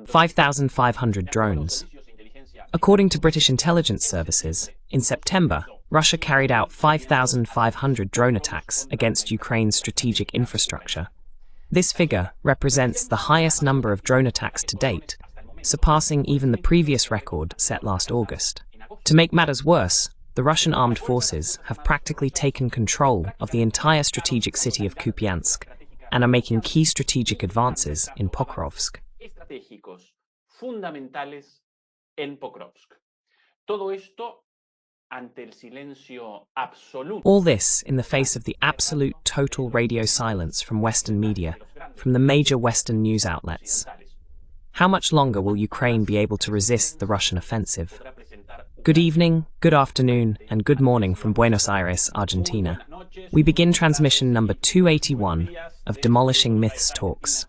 5,500 drones. According to British intelligence services, in September, Russia carried out 5,500 drone attacks against Ukraine's strategic infrastructure. This figure represents the highest number of drone attacks to date, surpassing even the previous record set last August. To make matters worse, the Russian armed forces have practically taken control of the entire strategic city of Kupiansk and are making key strategic advances in Pokrovsk. All this in the face of the absolute total radio silence from Western media, from the major Western news outlets. How much longer will Ukraine be able to resist the Russian offensive? Good evening, good afternoon, and good morning from Buenos Aires, Argentina. We begin transmission number 281 of Demolishing Myths Talks.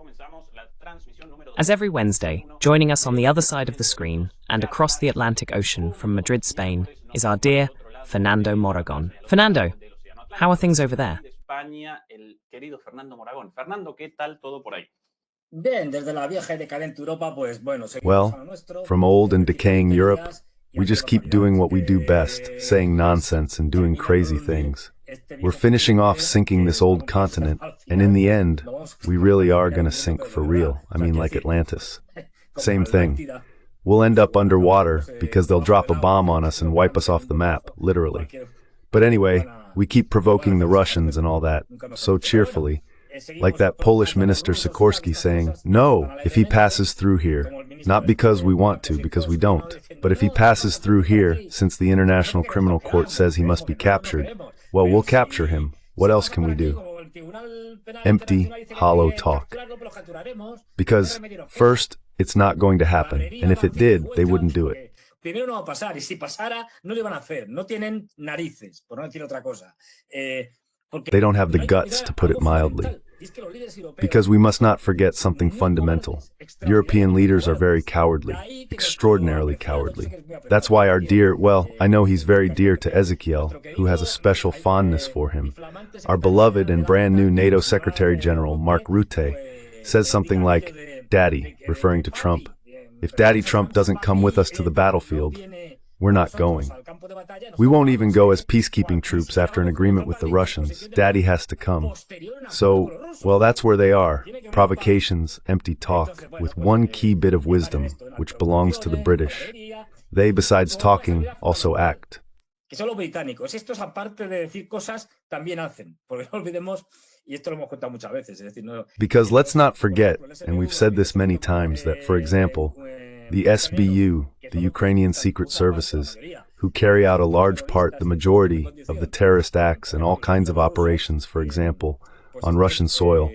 As every Wednesday, joining us on the other side of the screen and across the Atlantic Ocean from Madrid, Spain, is our dear Fernando Moragón. Fernando, how are things over there? Well, from old and decaying Europe, we just keep doing what we do best, saying nonsense and doing crazy things. We're finishing off sinking this old continent, and in the end, we really are going to sink for real. I mean, like Atlantis. Same thing. We'll end up underwater because they'll drop a bomb on us and wipe us off the map, literally. But anyway, we keep provoking the Russians and all that, so cheerfully. Like that Polish minister Sikorski saying, no, if he passes through here. Not because we want to, because we don't. But if he passes through here, since the International Criminal Court says he must be captured, well, we'll capture him. What else can we do? Empty, hollow talk. Because, first, it's not going to happen, and if it did, they wouldn't do it. They don't have the guts, to put it mildly. Because we must not forget something fundamental. European leaders are very cowardly, extraordinarily cowardly. That's why our dear, well, I know he's very dear to Ezequiel, who has a special fondness for him. Our beloved and brand new NATO Secretary General, Mark Rutte, says something like, Daddy, referring to Trump. If Daddy Trump doesn't come with us to the battlefield, we're not going. We won't even go as peacekeeping troops after an agreement with the Russians. Daddy has to come. So, well, that's where they are. Provocations, empty talk, with one key bit of wisdom, which belongs to the British. They, besides talking, also act. Because let's not forget, and we've said this many times, that, for example, the SBU, the Ukrainian Secret Services, who carry out a large part, the majority, of the terrorist acts and all kinds of operations, for example, on Russian soil,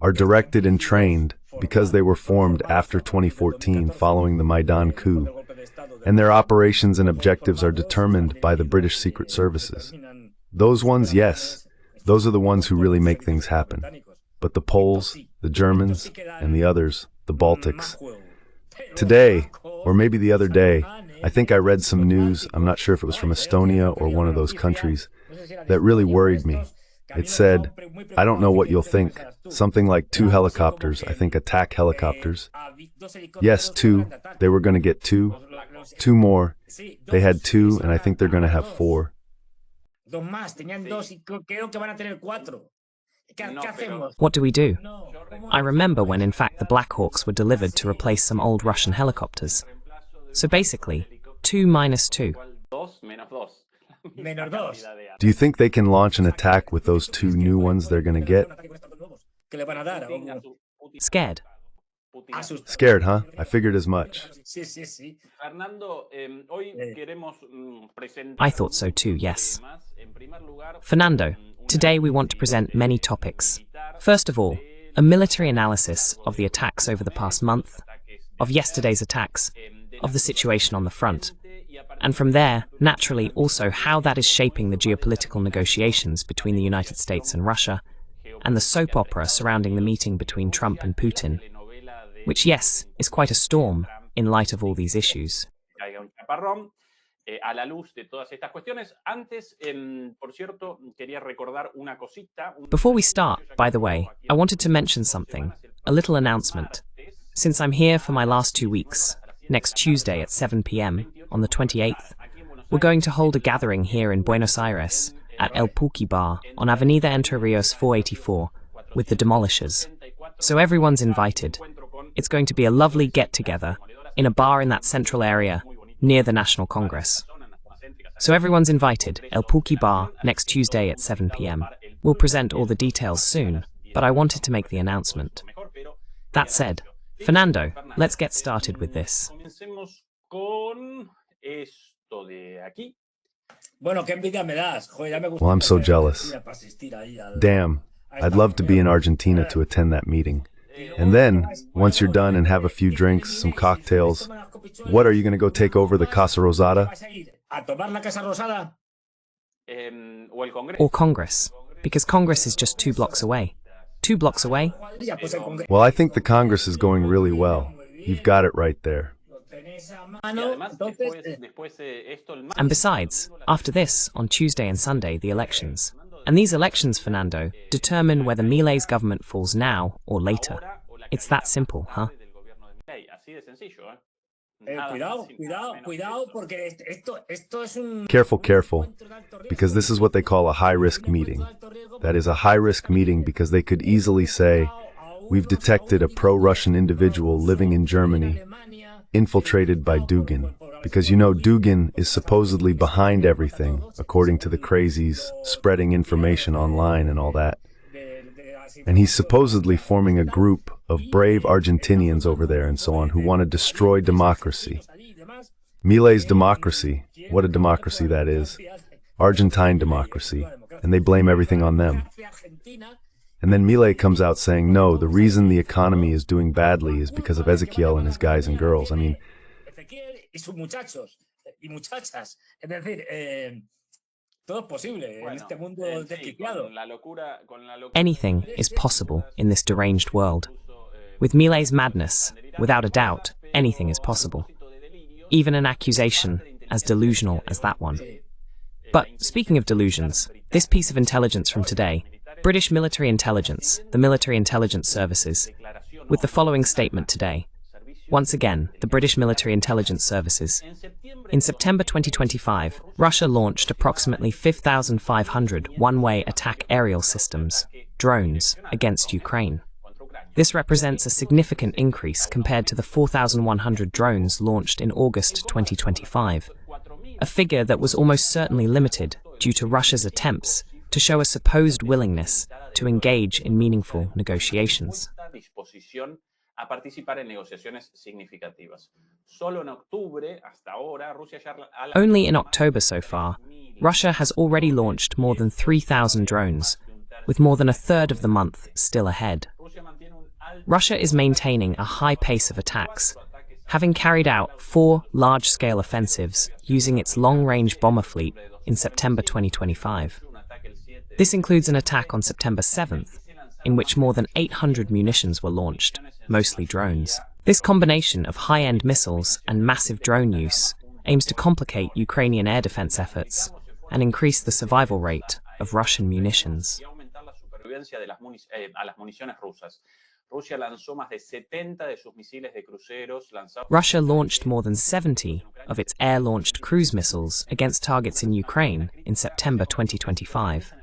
are directed and trained because they were formed after 2014 following the Maidan coup, and their operations and objectives are determined by the British Secret Services. Those ones, yes, those are the ones who really make things happen. But the Poles, the Germans, and the others, the Baltics. Today, or maybe the other day, I think I read some news, I'm not sure if it was from Estonia or one of those countries, that really worried me. It said, I don't know what you'll think, something like 2 helicopters, I think attack helicopters. Yes, 2, they were going to get 2 more, they had 2 and I think they're going to have 4. What do we do? I remember when in fact the Black Hawks were delivered to replace some old Russian helicopters. So basically, 2 minus 2. Do you think they can launch an attack with those 2 new ones they're going to get? Scared. Scared, huh? I figured as much. I thought so too, yes. Fernando, today we want to present many topics. First of all, a military analysis of the attacks over the past month, of yesterday's attacks, of the situation on the front, and from there, naturally, also how that is shaping the geopolitical negotiations between the United States and Russia, and the soap opera surrounding the meeting between Trump and Putin, which, yes, is quite a storm in light of all these issues. a la luz de todas estas cuestiones. Antes, por cierto, quería recordar una cosita. Before we start, by the way, I wanted to mention something, a little announcement. Since I'm here for my last 2 weeks, next Tuesday at 7 p.m. on the 28th, we're going to hold a gathering here in Buenos Aires at El Pulqui Bar on Avenida Entre Rios 484 with the Demolishers. So everyone's invited. It's going to be a lovely get-together in a bar in that central area near the National Congress. So everyone's invited, El Pulqui Bar, next Tuesday at 7 p.m. We'll present all the details soon, but I wanted to make the announcement. That said, Fernando, let's get started with this. Well, I'm so jealous. Damn, I'd love to be in Argentina to attend that meeting. And then, once you're done and have a few drinks, some cocktails, what, are you going to go take over the Casa Rosada? Or Congress, because Congress is just 2 blocks away. 2 blocks away? Well, I think the Congress is going really well. You've got it right there. And besides, after this, on Tuesday and Sunday, the elections. And these elections, Fernando, determine whether Milei's government falls now or later. It's that simple, huh? Careful, careful, because this is what they call a high-risk meeting. That is a high-risk meeting because they could easily say, we've detected a pro-Russian individual living in Germany, infiltrated by Dugin. Because you know Dugin is supposedly behind everything, according to the crazies, spreading information online and all that. And he's supposedly forming a group of brave Argentinians over there and so on who want to destroy democracy. Milei's democracy, what a democracy that is. Argentine democracy, and they blame everything on them. And then Milei comes out saying, no, the reason the economy is doing badly is because of Ezequiel and his guys and girls. I mean, anything is possible in this deranged world. With Milei's madness, without a doubt, anything is possible. Even an accusation as delusional as that one. But speaking of delusions, this piece of intelligence from today, British military intelligence, the military intelligence services, with the following statement today. Once again, the British military intelligence services. In September 2025, Russia launched approximately 5,500 one-way attack aerial systems, drones, against Ukraine. This represents a significant increase compared to the 4,100 drones launched in August 2025, a figure that was almost certainly limited due to Russia's attempts to show a supposed willingness to engage in meaningful negotiations. Only in October so far, Russia has already launched more than 3,000 drones, with more than a third of the month still ahead. Russia is maintaining a high pace of attacks, having carried out 4 large-scale offensives using its long-range bomber fleet in September 2025. This includes an attack on September 7th, in which more than 800 munitions were launched, mostly drones. This combination of high-end missiles and massive drone use aims to complicate Ukrainian air defense efforts and increase the survival rate of Russian munitions. Russia launched more than 70 of its air-launched cruise missiles against targets in Ukraine in September 2025.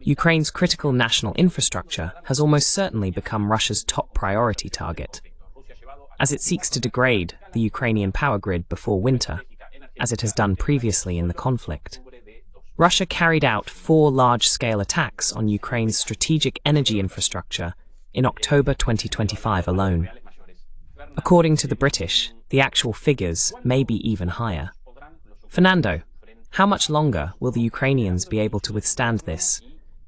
Ukraine's critical national infrastructure has almost certainly become Russia's top priority target, as it seeks to degrade the Ukrainian power grid before winter, as it has done previously in the conflict. Russia carried out 4 large-scale attacks on Ukraine's strategic energy infrastructure in October 2025 alone. According to the British, the actual figures may be even higher. Fernando, how much longer will the Ukrainians be able to withstand this,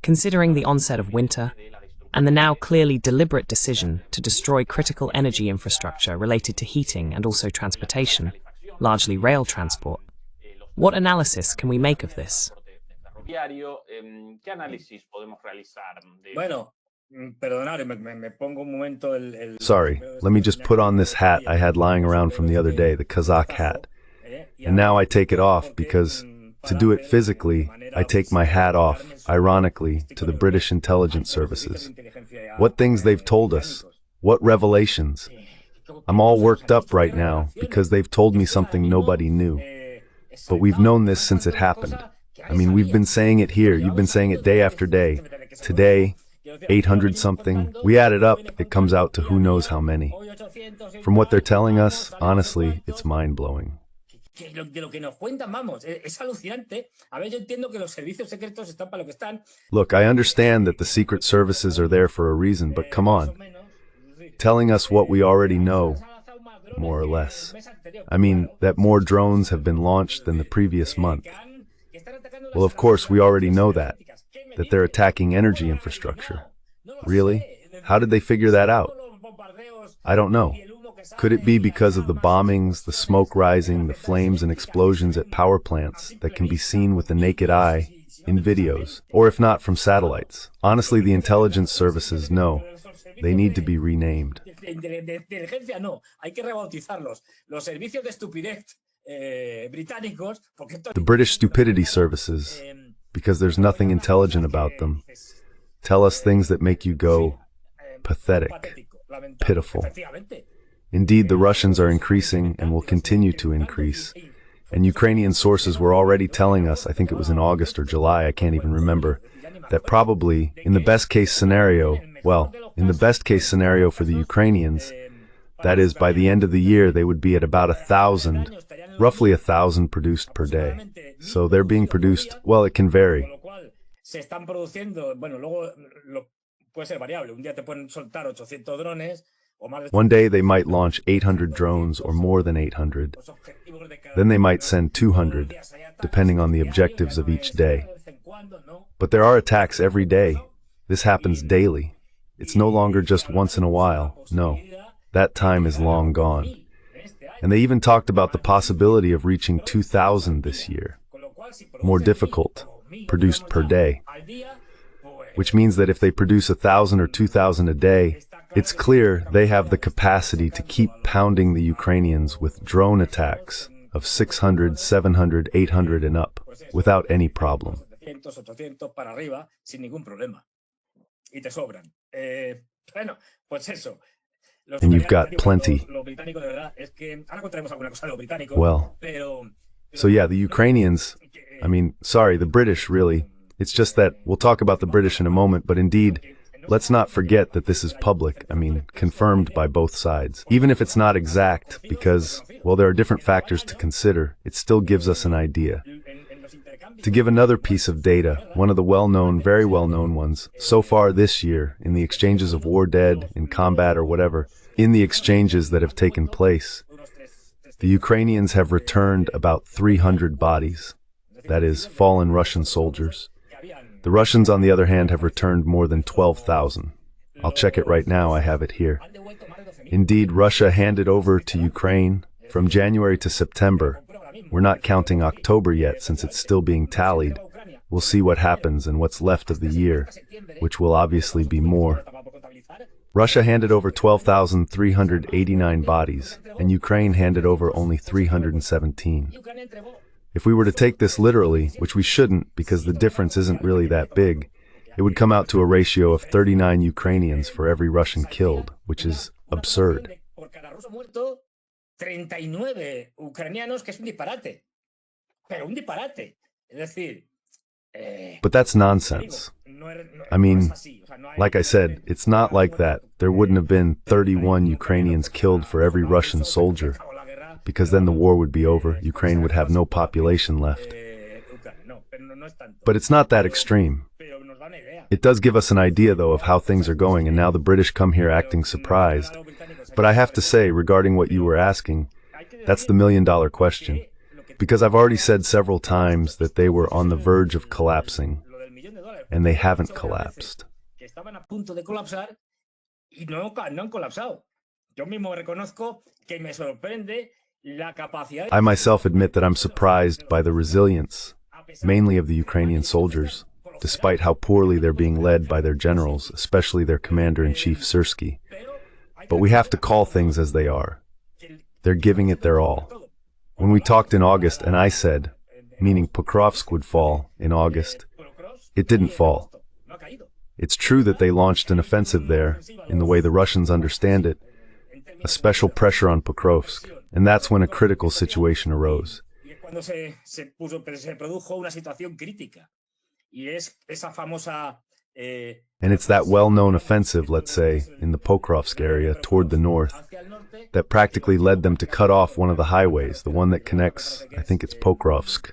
considering the onset of winter and the now clearly deliberate decision to destroy critical energy infrastructure related to heating and also transportation, largely rail transport? What analysis can we make of this? Sorry, let me just put on this hat I had lying around from the other day, the Kazakh hat. And now I take it off because, to do it physically, I take my hat off, ironically, to the British intelligence services. What things they've told us. What revelations. I'm all worked up right now because they've told me something nobody knew. But we've known this since it happened. I mean, we've been saying it here. You've been saying it day after day. Today, 800 something. We add it up, it comes out to who knows how many. From what they're telling us, honestly, it's mind-blowing. Look, I understand that the secret services are there for a reason, but come on. Telling us what we already know, more or less. I mean, that more drones have been launched than the previous month. Well, of course, we already know that they're attacking energy infrastructure. Really? How did they figure that out? I don't know. Could it be because of the bombings, the smoke rising, the flames and explosions at power plants that can be seen with the naked eye in videos, or if not from satellites? Honestly, the intelligence services know. They need to be renamed. The British stupidity services, because there's nothing intelligent about them, tell us things that make you go pathetic, pitiful. Indeed, the Russians are increasing and will continue to increase. And Ukrainian sources were already telling us, I think it was in August or July, I can't even remember, that probably, in the best case scenario, in the best case scenario for the Ukrainians, that is, by the end of the year, they would be at about 1,000, roughly 1,000 produced per day. So they're being produced, well, it can vary. One day they might launch 800 drones or more than 800. Then they might send 200, depending on the objectives of each day. But there are attacks every day. This happens daily. It's no longer just once in a while. No, that time is long gone. And they even talked about the possibility of reaching 2,000 this year. More difficult, produced per day. Which means that if they produce 1,000 or 2,000 a day, it's clear they have the capacity to keep pounding the Ukrainians with drone attacks of 600, 700, 800 and up, without any problem. And you've got plenty. Well, so yeah, the Ukrainians, the British really. It's just that, we'll talk about the British in a moment, but indeed, let's not forget that this is public, confirmed by both sides. Even if it's not exact, because, well, there are different factors to consider, it still gives us an idea. To give another piece of data, one of the well-known, very well-known ones, so far this year, in the exchanges of war dead, in combat or whatever, in the exchanges that have taken place, the Ukrainians have returned about 300 bodies, that is, fallen Russian soldiers. The Russians, on the other hand, have returned more than 12,000. I'll check it right now, I have it here. Indeed, Russia handed over to Ukraine from January to September. We're not counting October yet since it's still being tallied. We'll see what happens and what's left of the year, which will obviously be more. Russia handed over 12,389 bodies, and Ukraine handed over only 317. If we were to take this literally, which we shouldn't because the difference isn't really that big, it would come out to a ratio of 39 Ukrainians for every Russian killed, which is absurd. But that's nonsense. Like I said, it's not like that. There wouldn't have been 31 Ukrainians killed for every Russian soldier, because then the war would be over. Ukraine would have no population left. But it's not that extreme. It does give us an idea, though, of how things are going, and now the British come here acting surprised. But I have to say, regarding what you were asking, that's the million-dollar question. Because I've already said several times that they were on the verge of collapsing, and they haven't collapsed. I myself admit that I'm surprised by the resilience, mainly of the Ukrainian soldiers, despite how poorly they're being led by their generals, especially their commander-in-chief Syrsky. But we have to call things as they are. They're giving it their all. When we talked in August and I said, meaning Pokrovsk would fall in August, it didn't fall. It's true that they launched an offensive there, in the way the Russians understand it, a special pressure on Pokrovsk, and that's when a critical situation arose. And it's that well-known offensive, let's say, in the Pokrovsk area toward the north, that practically led them to cut off one of the highways, the one that connects, I think it's Pokrovsk.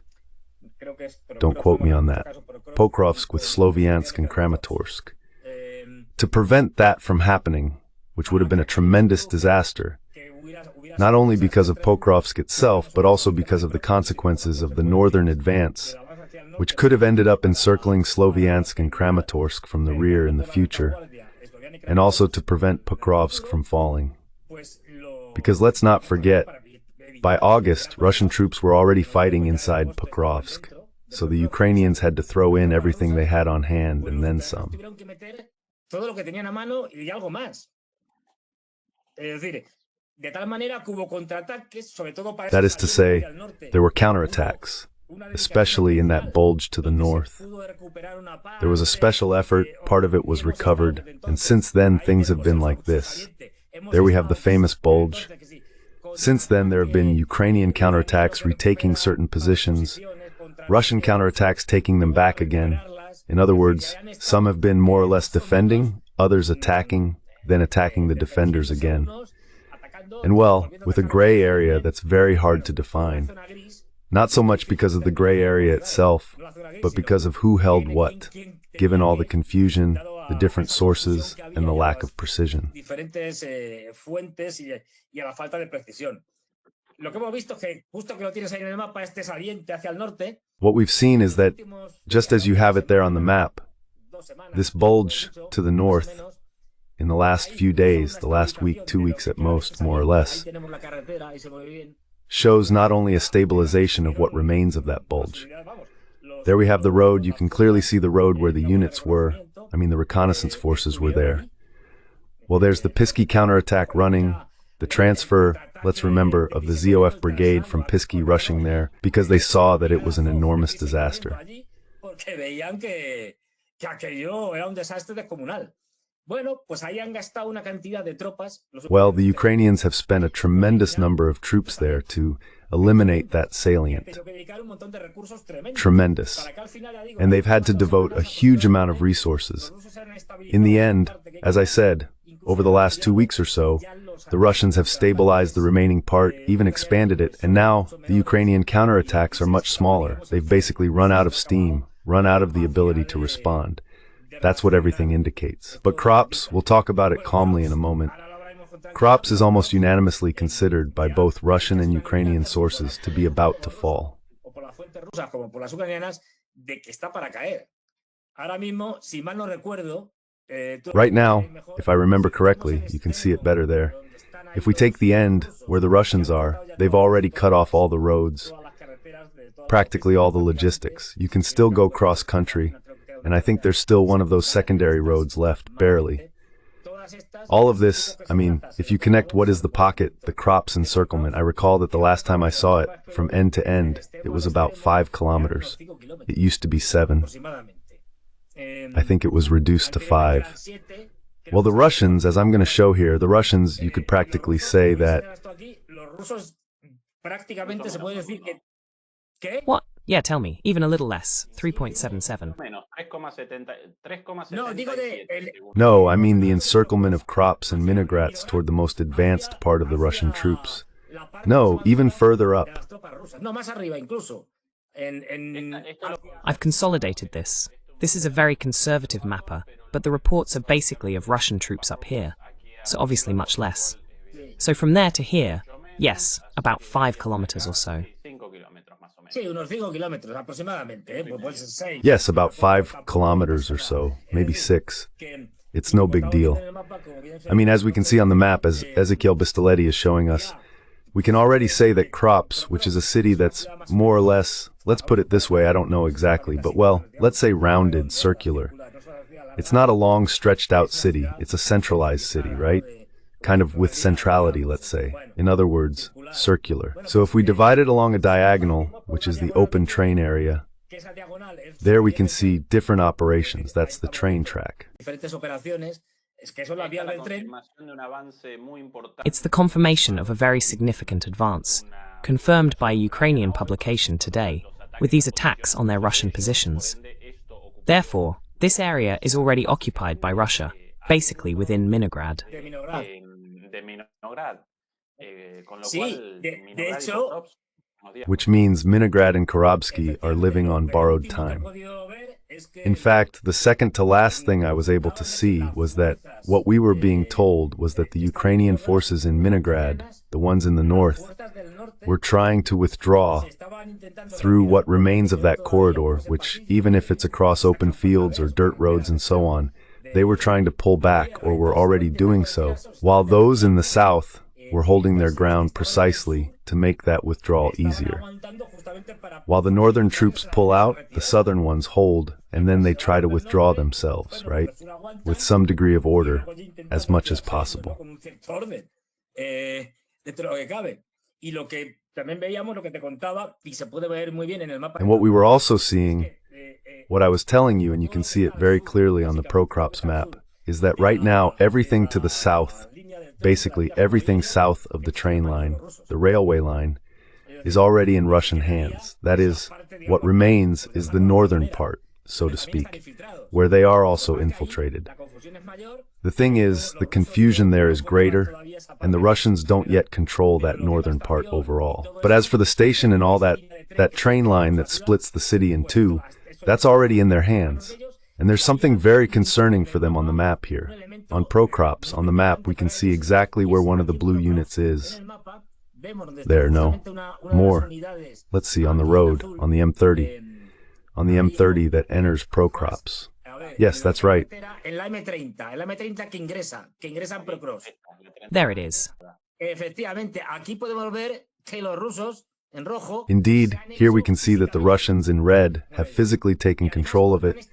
Don't quote me on that. Pokrovsk with Sloviansk and Kramatorsk. To prevent that from happening, which would have been a tremendous disaster, not only because of Pokrovsk itself, but also because of the consequences of the northern advance, which could have ended up encircling Sloviansk and Kramatorsk from the rear in the future, and also to prevent Pokrovsk from falling. Because let's not forget, by August, Russian troops were already fighting inside Pokrovsk, so the Ukrainians had to throw in everything they had on hand and then some. That is to say, there were counterattacks, especially in that bulge to the north. There was a special effort, part of it was recovered, and since then things have been like this. There we have the famous bulge. Since then there have been Ukrainian counterattacks retaking certain positions, Russian counterattacks taking them back again. In other words, some have been more or less defending, others attacking, then attacking the defenders again. And well, with a gray area that's very hard to define. Not so much because of the gray area itself, but because of who held what, given all the confusion, the different sources, and the lack of precision. What we've seen is that, just as you have it there on the map, this bulge to the north, in the last few days, the last week, 2 weeks at most, more or less, shows not only a stabilization of what remains of that bulge. There we have the road. You can clearly see the road where the units were. I mean, the reconnaissance forces were there. Well, there's the Pisky counterattack running, the transfer, let's remember, of the ZOF brigade from Pisky rushing there because they saw that it was an enormous disaster. Well, the Ukrainians have spent a tremendous number of troops there to eliminate that salient. Tremendous. And they've had to devote a huge amount of resources. In the end, as I said, over the last 2 weeks or so, the Russians have stabilized the remaining part, even expanded it, and now the Ukrainian counterattacks are much smaller. They've basically run out of steam, run out of the ability to respond. That's what everything indicates. But Krops, we'll talk about it calmly in a moment. Krops is almost unanimously considered by both Russian and Ukrainian sources to be about to fall. Right now, if I remember correctly, you can see it better there. If we take the end, where the Russians are, they've already cut off all the roads, practically all the logistics. You can still go cross-country, and I think there's still one of those secondary roads left, barely. All of this, I mean, if you connect what is the pocket, the Krops encirclement, I recall that the last time I saw it, from end to end, it was about 5 kilometers. It used to be 7. I think it was reduced to 5. Well, the Russians, as I'm going to show here, the Russians, you could practically say that... What? Yeah, tell me. Even a little less. 3.77. No, I mean the encirclement of Krops and Minograds toward the most advanced part of the Russian troops. No, even further up. I've consolidated this. This is a very conservative mapper, but the reports are basically of Russian troops up here, so obviously much less. So from there to here, yes, about 5 kilometers or so. Yes, about 5 kilometers or so, maybe 6. It's no big deal. I mean, as we can see on the map, as Ezequiel Bistoletti is showing us, we can already say that Krops, which is a city that's more or less, let's put it this way, I don't know exactly, but well, let's say rounded, circular. It's not a long, stretched out city, it's a centralized city, right? kind of with centrality, let's say. In other words, circular. So if we divide it along a diagonal, which is the open train area, there we can see different operations. That's the train track. It's the confirmation of a very significant advance, confirmed by a Ukrainian publication today, with these attacks on their Russian positions. Therefore, this area is already occupied by Russia, basically within Minograd. Which means Minograd and Korobsky are living on borrowed time. In fact, the second to last thing I was able to see was that what we were being told was that the Ukrainian forces in Minograd, the ones in the north, were trying to withdraw through what remains of that corridor, which, even if it's across open fields or dirt roads and so on, they were trying to pull back or were already doing so, while those in the south were holding their ground precisely to make that withdrawal easier. While the northern troops pull out, the southern ones hold, and then they try to withdraw themselves, right? With some degree of order, as much as possible. And what we were also seeing, what I was telling you, and you can see it very clearly on the Procrops map, is that right now everything to the south, basically everything south of the train line, the railway line, is already in Russian hands. That is, what remains is the northern part, so to speak, where they are also infiltrated. The thing is, the confusion there is greater, and the Russians don't yet control that northern part overall. But as for the station and all that train line that splits the city in two, that's already in their hands. And there's something very concerning for them on the map here. On Procrops, on the map, we can see exactly where one of the blue units is. There, no. More. Let's see, on the road, on the M30. On the M30 that enters Procrops. Yes, that's right. There it is. Indeed, here we can see that the Russians in red have physically taken control of it.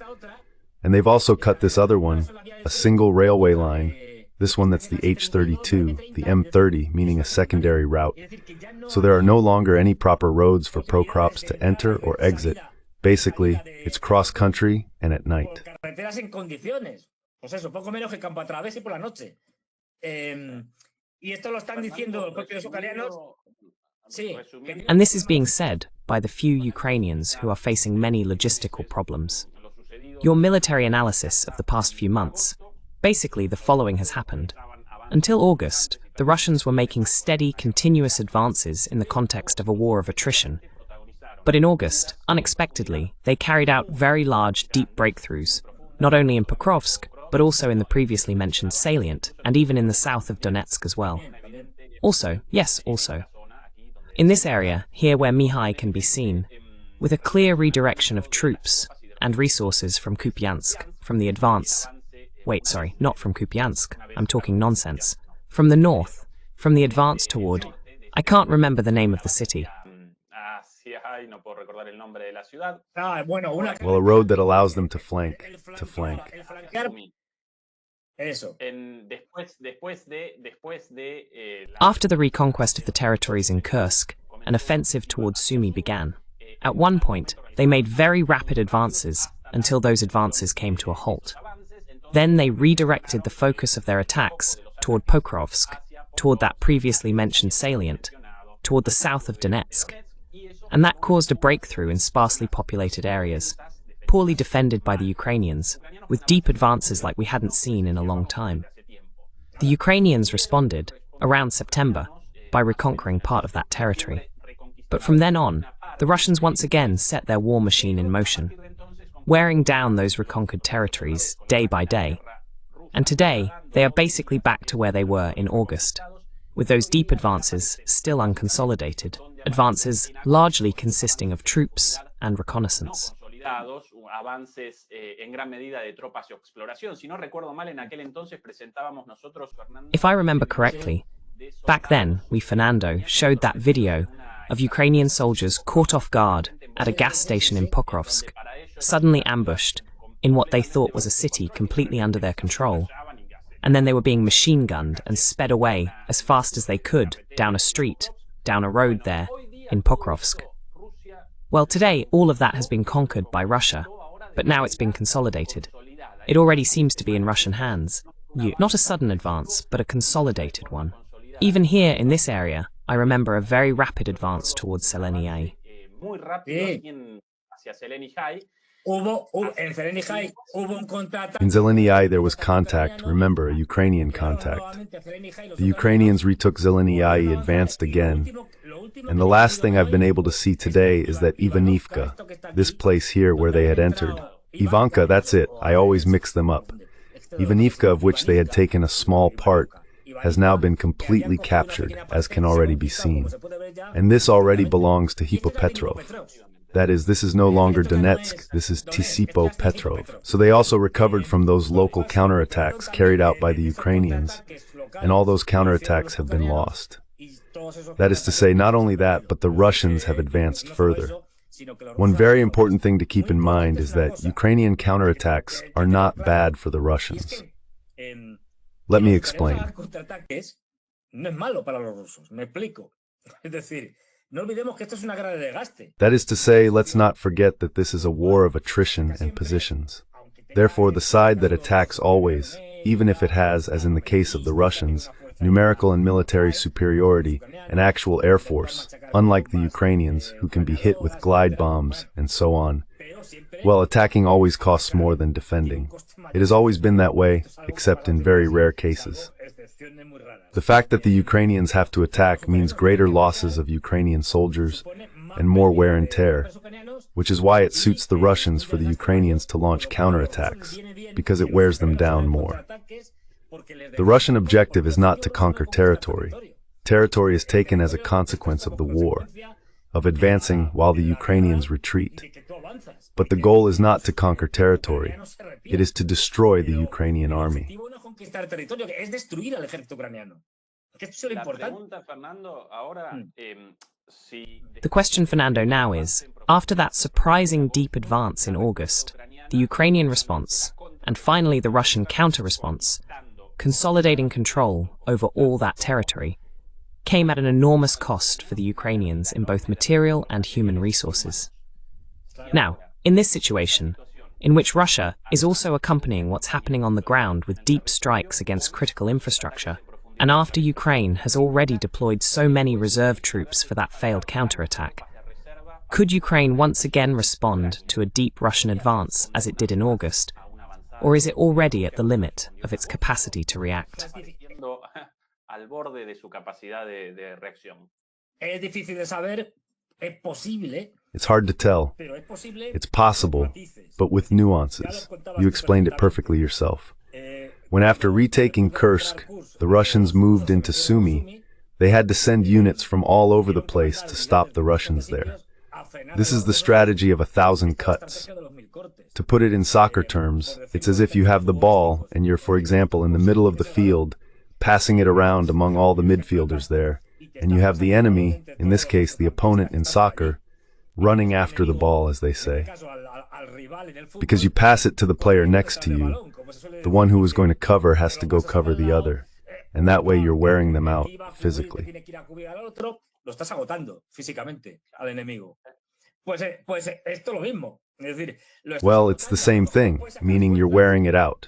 And they've also cut this other one, a single railway line, this one that's the H32, the M30, meaning a secondary route. So there are no longer any proper roads for Procrops to enter or exit. Basically, it's cross-country and at night. And this is being said by the few Ukrainians who are facing many logistical problems. Your military analysis of the past few months, basically the following has happened. Until August, the Russians were making steady, continuous advances in the context of a war of attrition. But in August, unexpectedly, they carried out very large, deep breakthroughs, not only in Pokrovsk, but also in the previously mentioned salient, and even in the south of Donetsk as well. Also, in this area, here where Mihai can be seen, with a clear redirection of troops and resources from Kupiansk, from the advance. Wait, sorry, not from Kupiansk, I'm talking nonsense. From the north, from the advance toward, I can't remember the name of the city. Well, a road that allows them to flank. After the reconquest of the territories in Kursk, an offensive towards Sumy began. At one point, they made very rapid advances until those advances came to a halt. Then they redirected the focus of their attacks toward Pokrovsk, toward that previously mentioned salient, toward the south of Donetsk. And that caused a breakthrough in sparsely populated areas, poorly defended by the Ukrainians, with deep advances like we hadn't seen in a long time. The Ukrainians responded, around September, by reconquering part of that territory. But from then on, the Russians once again set their war machine in motion, wearing down those reconquered territories day by day. And today, they are basically back to where they were in August, with those deep advances still unconsolidated, advances largely consisting of troops and reconnaissance. If I remember correctly, back then, we, Fernando, showed that video of Ukrainian soldiers caught off guard at a gas station in Pokrovsk, suddenly ambushed in what they thought was a city completely under their control. and then they were being machine gunned and sped away as fast as they could down a street, down a road there, in Pokrovsk. Well, today, all of that has been conquered by Russia, but now it's been consolidated. It already seems to be in Russian hands. Not a sudden advance, but a consolidated one. Even here, in this area, I remember a very rapid advance towards Zelenia. In Zelenia, there was contact, remember, a Ukrainian contact. The Ukrainians retook Zelenia, advanced again, and the last thing I've been able to see today is that Ivanivka, this place here where they had entered. Ivanka, that's it, I always mix them up. Ivanivka, of which they had taken a small part, has now been completely captured, as can already be seen. And this already belongs to Hipopetrov. That is, this is no longer Donetsk, this is Tisipo Petrov. So they also recovered from those local counterattacks carried out by the Ukrainians, and all those counterattacks have been lost. That is to say, not only that, but the Russians have advanced further. One very important thing to keep in mind is that Ukrainian counterattacks are not bad for the Russians. Let me explain. That is to say, let's not forget that this is a war of attrition and positions. Therefore, the side that attacks always, even if it has, as in the case of the Russians, numerical and military superiority, an actual air force, unlike the Ukrainians, who can be hit with glide bombs, and so on. Well, attacking always costs more than defending. It has always been that way, except in very rare cases. The fact that the Ukrainians have to attack means greater losses of Ukrainian soldiers and more wear and tear, which is why it suits the Russians for the Ukrainians to launch counterattacks, because it wears them down more. The Russian objective is not to conquer territory. Territory is taken as a consequence of the war, of advancing while the Ukrainians retreat. But the goal is not to conquer territory. It is to destroy the Ukrainian army. The question, Fernando, now is, after that surprising deep advance in August, the Ukrainian response, and finally the Russian counter-response, consolidating control over all that territory, came at an enormous cost for the Ukrainians in both material and human resources. Now, in this situation, in which Russia is also accompanying what's happening on the ground with deep strikes against critical infrastructure, and after Ukraine has already deployed so many reserve troops for that failed counterattack, could Ukraine once again respond to a deep Russian advance as it did in August, or is it already at the limit of its capacity to react? It's hard to tell. It's possible, but with nuances. You explained it perfectly yourself. When after retaking Kursk, the Russians moved into Sumy, they had to send units from all over the place to stop the Russians there. This is the strategy of 1,000 cuts. To put it in soccer terms, it's as if you have the ball and you're, for example, in the middle of the field, passing it around among all the midfielders there, and you have the enemy, in this case the opponent in soccer, running after the ball, as they say. Because you pass it to the player next to you, the one who was going to cover has to go cover the other, and that way you're wearing them out physically. Well, it's the same thing, meaning you're wearing it out.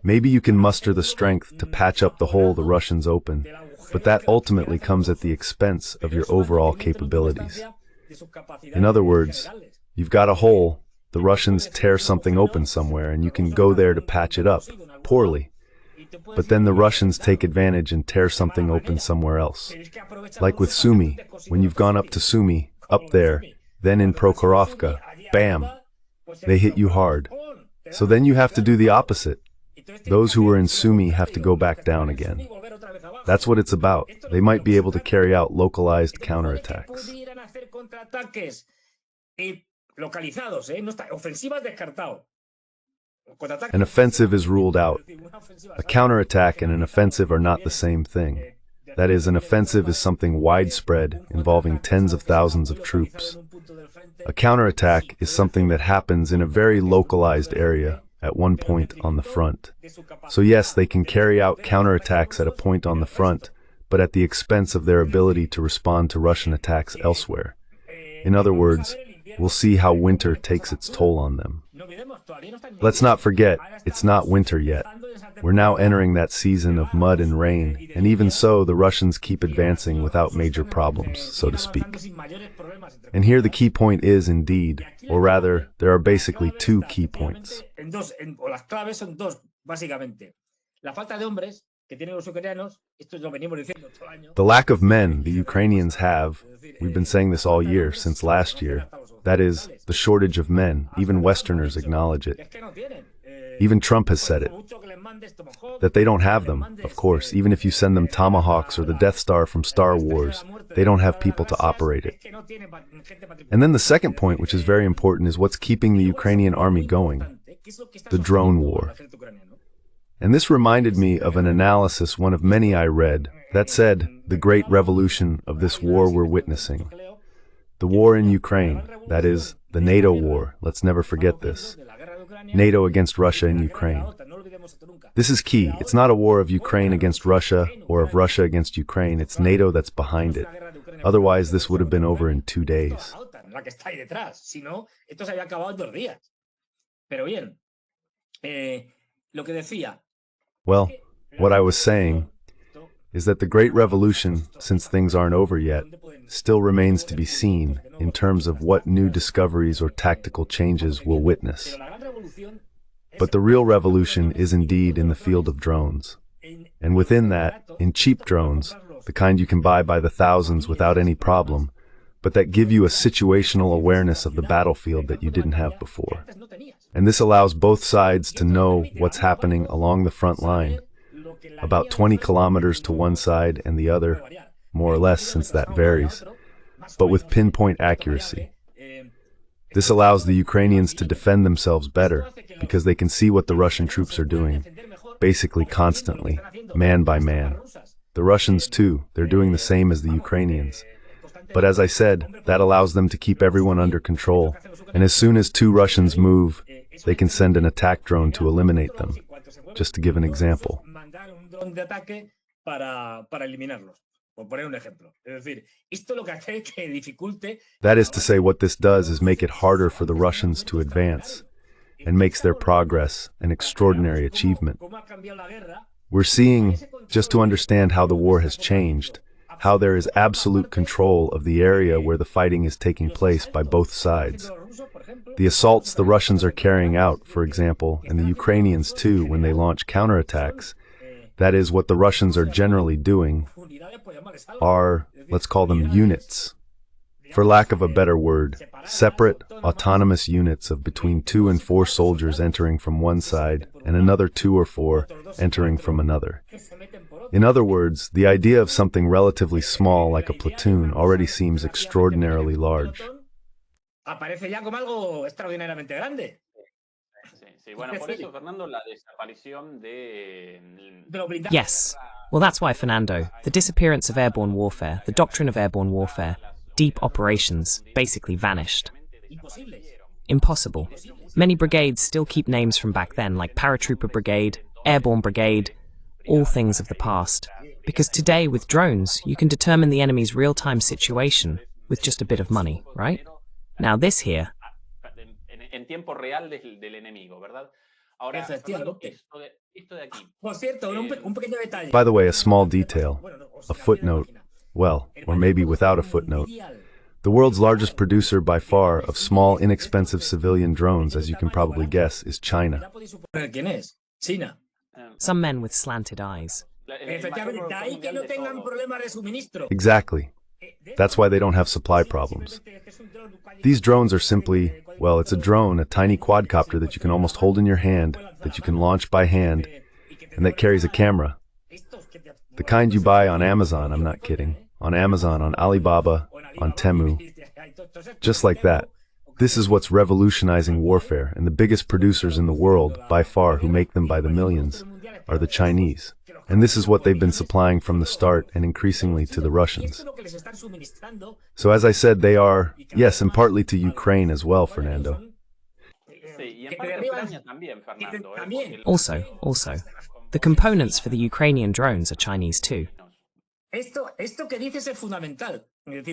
Maybe you can muster the strength to patch up the hole the Russians open, but that ultimately comes at the expense of your overall capabilities. In other words, you've got a hole, the Russians tear something open somewhere, and you can go there to patch it up, poorly. But then the Russians take advantage and tear something open somewhere else. Like with Sumy, when you've gone up to Sumy, up there, then in Prokhorovka, bam, they hit you hard. So then you have to do the opposite. Those who were in Sumy have to go back down again. That's what it's about. They might be able to carry out localized counterattacks. An offensive is ruled out. A counterattack and an offensive are not the same thing. That is, an offensive is something widespread, involving tens of thousands of troops. A counterattack is something that happens in a very localized area, at one point on the front. So yes, they can carry out counterattacks at a point on the front, but at the expense of their ability to respond to Russian attacks elsewhere. In other words, we'll see how winter takes its toll on them. Let's not forget, it's not winter yet. We're now entering that season of mud and rain, and even so, the Russians keep advancing without major problems, so to speak. And here the key point is indeed, or rather, there are basically two key points. The lack of men the Ukrainians have, we've been saying this all year, since last year, that is, the shortage of men. Even Westerners acknowledge it. Even Trump has said it. That they don't have them, of course. Even if you send them Tomahawks or the Death Star from Star Wars, they don't have people to operate it. And then the second point, which is very important, is what's keeping the Ukrainian army going. The drone war. And this reminded me of an analysis, one of many I read, that said, the great revolution of this war we're witnessing. The war in Ukraine, that is, the NATO war, let's never forget this. NATO against Russia in Ukraine. This is key. It's not a war of Ukraine against Russia or of Russia against Ukraine. It's NATO that's behind it. Otherwise, this would have been over in 2 days. Well, what I was saying is that the Great Revolution, since things aren't over yet, still remains to be seen in terms of what new discoveries or tactical changes we'll witness. But the real revolution is indeed in the field of drones. And within that, in cheap drones, the kind you can buy by the thousands without any problem, but that give you a situational awareness of the battlefield that you didn't have before. And this allows both sides to know what's happening along the front line, about 20 kilometers to one side and the other, more or less since that varies, but with pinpoint accuracy. This allows the Ukrainians to defend themselves better because they can see what the Russian troops are doing, basically constantly, man by man. The Russians too, they're doing the same as the Ukrainians. But as I said, that allows them to keep everyone under control, and as soon as 2 Russians move, they can send an attack drone to eliminate them, just to give an example. That is to say, what this does is make it harder for the Russians to advance, and makes their progress an extraordinary achievement. We're seeing, just to understand how the war has changed, how there is absolute control of the area where the fighting is taking place by both sides. The assaults the Russians are carrying out, for example, and the Ukrainians too, when they launch counterattacks, that is, what the Russians are generally doing, are, let's call them units. For lack of a better word, separate, autonomous units of between 2 and 4 soldiers entering from one side and another 2 or 4 entering from another. In other words, the idea of something relatively small like a platoon already seems extraordinarily large. Yes. Well, that's why, Fernando, the disappearance of airborne warfare, the doctrine of airborne warfare, deep operations, basically vanished. Impossible. Many brigades still keep names from back then, like Paratrooper Brigade, Airborne Brigade, all things of the past. Because today, with drones, you can determine the enemy's real-time situation with just a bit of money, right? Now this here... By the way, a small detail, a footnote, well, or maybe without a footnote. The world's largest producer by far of small, inexpensive civilian drones, as you can probably guess, is China. Some men with slanted eyes. Exactly. That's why they don't have supply problems. These drones are simply, well, it's a drone, a tiny quadcopter that you can almost hold in your hand, that you can launch by hand, and that carries a camera. The kind you buy on Amazon, I'm not kidding. On Amazon, on Alibaba, on Temu. Just like that. This is what's revolutionizing warfare, and the biggest producers in the world, by far, who make them by the millions, are the Chinese. And this is what they've been supplying from the start and increasingly to the Russians. So as I said, they are, yes, and partly to Ukraine as well, Fernando. en parte Ucrania también, Fernando. Also, the components for the Ukrainian drones are Chinese too.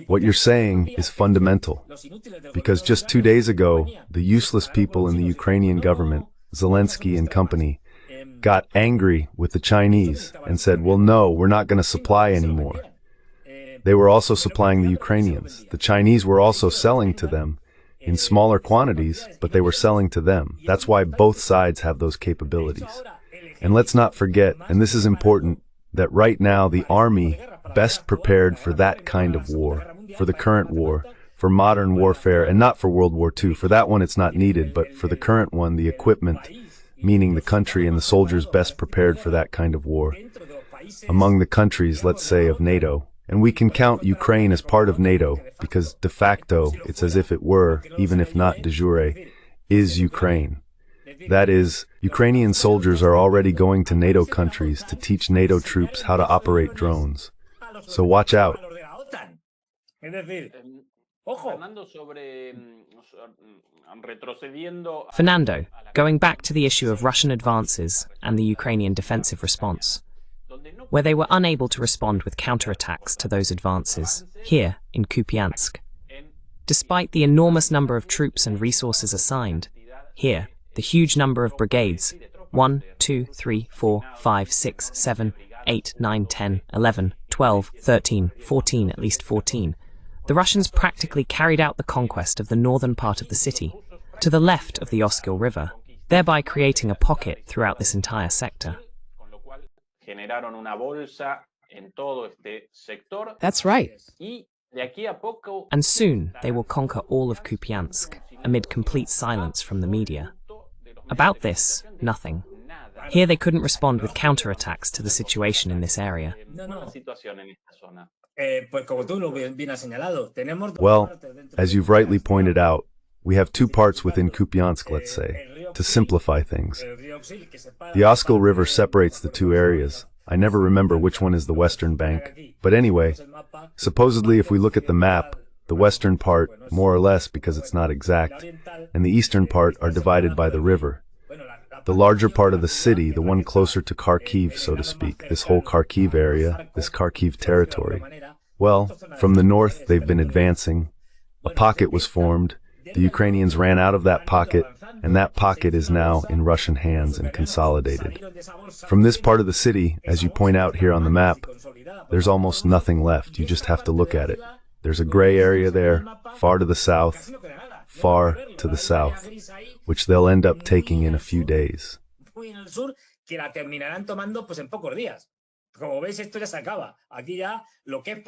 What you're saying is fundamental, because just 2 days ago, the useless people in the Ukrainian government, Zelensky and company, got angry with the Chinese and said, well, no, we're not going to supply anymore. They were also supplying the Ukrainians. The Chinese were also selling to them in smaller quantities, but they were selling to them. That's why both sides have those capabilities. And let's not forget, and this is important, that right now the army best prepared for that kind of war, for the current war, for modern warfare, and not for World War II. For that one it's not needed, but for the current one, the equipment, meaning the country and the soldiers best prepared for that kind of war. Among the countries, let's say, of NATO, and we can count Ukraine as part of NATO, because de facto, it's as if it were, even if not de jure, is Ukraine. That is, Ukrainian soldiers are already going to NATO countries to teach NATO troops how to operate drones. So watch out. Fernando, going back to the issue of Russian advances and the Ukrainian defensive response, where they were unable to respond with counterattacks to those advances, here in Kupiansk. Despite the enormous number of troops and resources assigned, here, the huge number of brigades, 1, 2, 3, 4, 5, 6, 7, 8, 9, 10, 11, 12, 13, 14, at least 14, the Russians practically carried out the conquest of the northern part of the city, to the left of the Oskil River, thereby creating a pocket throughout this entire sector. That's right. And soon they will conquer all of Kupiansk, amid complete silence from the media. About this, nothing. Here they couldn't respond with counterattacks to the situation in this area. Well, as you've rightly pointed out, we have two parts within Kupiansk, let's say, to simplify things. The Oskil River separates the two areas. I never remember which one is the western bank. But anyway, supposedly if we look at the map, the western part, more or less because it's not exact, and the eastern part are divided by the river. The larger part of the city, the one closer to Kharkiv, so to speak, this whole Kharkiv area, this Kharkiv territory. Well, from the north they've been advancing. A pocket was formed. The Ukrainians ran out of that pocket, and that pocket is now in Russian hands and consolidated. From this part of the city, as you point out here on the map, there's almost nothing left. You just have to look at it. There's a gray area there, far to the south, which they'll end up taking in a few days.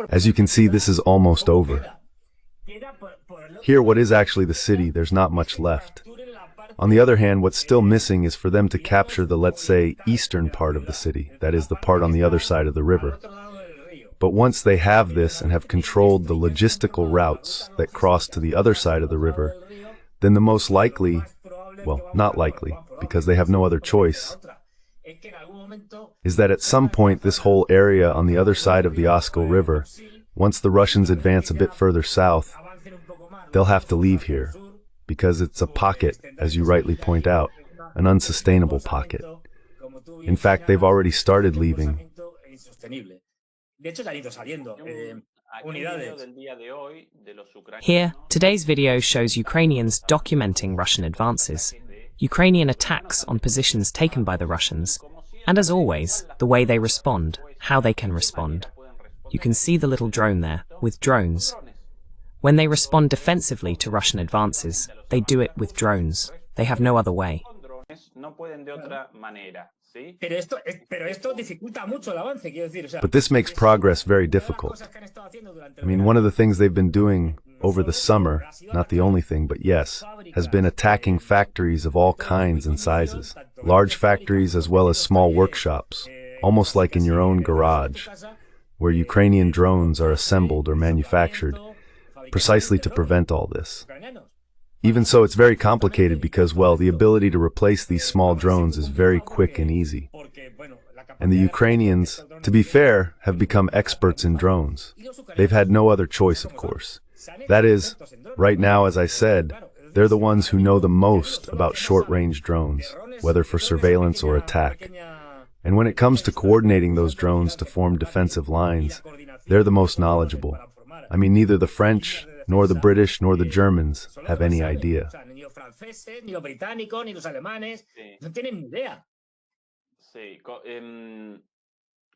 As you can see, this is almost over. Here, what is actually the city, there's not much left. On the other hand, what's still missing is for them to capture the, let's say, eastern part of the city, that is the part on the other side of the river. But once they have this and have controlled the logistical routes that cross to the other side of the river, then the most likely, well, not likely, because they have no other choice, is that at some point this whole area on the other side of the Oskil River, once the Russians advance a bit further south, they'll have to leave here, because it's a pocket, as you rightly point out, an unsustainable pocket. In fact, they've already started leaving. Here, today's video shows Ukrainians documenting Russian advances, Ukrainian attacks on positions taken by the Russians, and as always, the way they respond, how they can respond. You can see the little drone there, with drones. When they respond defensively to Russian advances, they do it with drones. They have no other way. But this makes progress very difficult. I mean, one of the things they've been doing over the summer, not the only thing, but yes, has been attacking factories of all kinds and sizes. Large factories as well as small workshops, almost like in your own garage, where Ukrainian drones are assembled or manufactured, precisely to prevent all this. Even so, it's very complicated because, well, the ability to replace these small drones is very quick and easy. And the Ukrainians, to be fair, have become experts in drones. They've had no other choice, of course. That is, right now, as I said, They're the ones who know the most about short-range drones, whether for surveillance or attack. And when it comes to coordinating those drones to form defensive lines, they're the most knowledgeable. I mean, neither the French, nor the British, nor the Germans have any idea. Sí,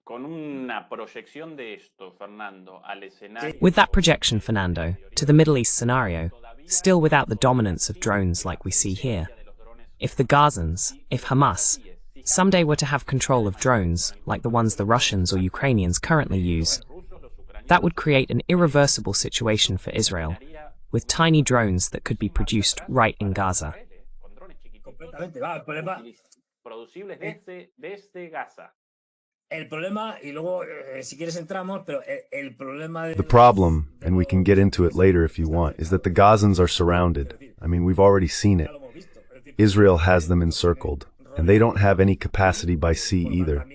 con una proyección de esto, Fernando, al escenario. With that projection, Fernando, to the Middle East scenario, still without the dominance of drones like we see here, if the Gazans, if Hamas, someday were to have control of drones like the ones the Russians or Ukrainians currently use, that would create an irreversible situation for Israel, with tiny drones that could be produced right in Gaza. Producibles desde Gaza. The problem, and we can get into it later if you want, is that the Gazans are surrounded. I mean, we've already seen it. Israel has them encircled, and they don't have any capacity by sea either,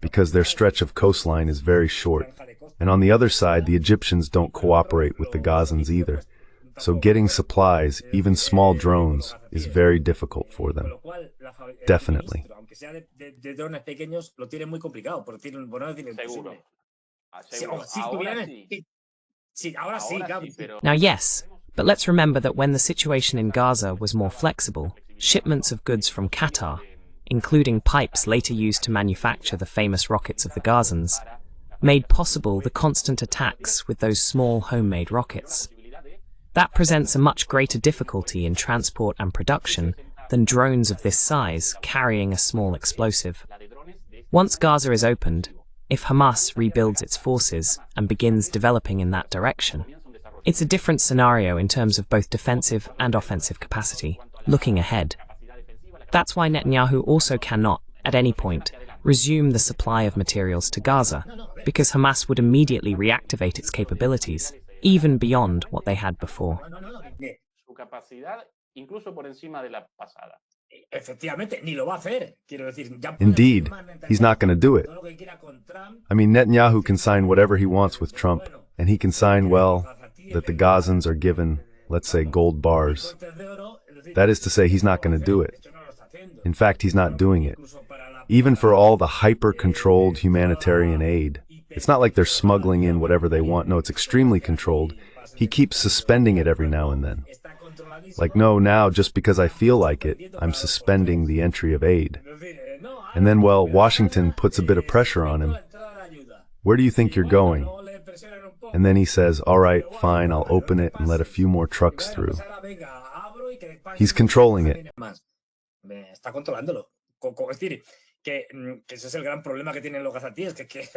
because their stretch of coastline is very short. And on the other side, the Egyptians don't cooperate with the Gazans either. So getting supplies, even small drones, is very difficult for them. Definitely. Now yes, but let's remember that when the situation in Gaza was more flexible, shipments of goods from Qatar, including pipes later used to manufacture the famous rockets of the Gazans, made possible the constant attacks with those small homemade rockets. That presents a much greater difficulty in transport and production than drones of this size carrying a small explosive. Once Gaza is opened, if Hamas rebuilds its forces and begins developing in that direction, it's a different scenario in terms of both defensive and offensive capacity, looking ahead. That's why Netanyahu also cannot, at any point, resume the supply of materials to Gaza, because Hamas would immediately reactivate its capabilities, even beyond what they had before. Indeed, he's not going to do it. I mean, Netanyahu can sign whatever he wants with Trump, and he can sign, well, that the Gazans are given, let's say, gold bars. That is to say, he's not going to do it. In fact, he's not doing it. Even for all the hyper-controlled humanitarian aid, it's not like they're smuggling in whatever they want. No, it's extremely controlled. He keeps suspending it every now and then. Like, no, now, just because I feel like it, I'm suspending the entry of aid. And then, well, Washington puts a bit of pressure on him. Where do you think you're going? And then he says, all right, fine, I'll open it and let a few more trucks through. He's controlling it.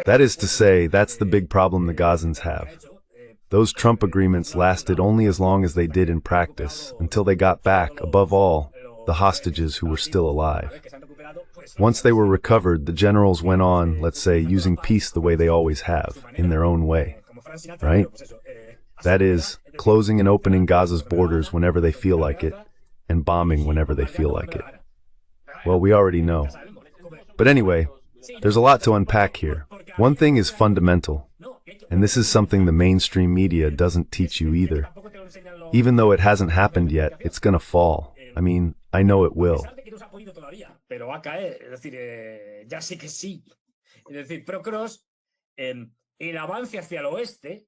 That is to say, that's the big problem the Gazans have. Those Trump agreements lasted only as long as they did in practice, until they got back, above all, the hostages who were still alive. Once they were recovered, the generals went on, let's say, using peace the way they always have, in their own way. Right? That is, closing and opening Gaza's borders whenever they feel like it, and bombing whenever they feel like it. Well, we already know. But anyway, there's a lot to unpack here. One thing is fundamental, and this is something the mainstream media doesn't teach you either. Even though it hasn't happened yet, it's gonna fall. I mean, I know it will.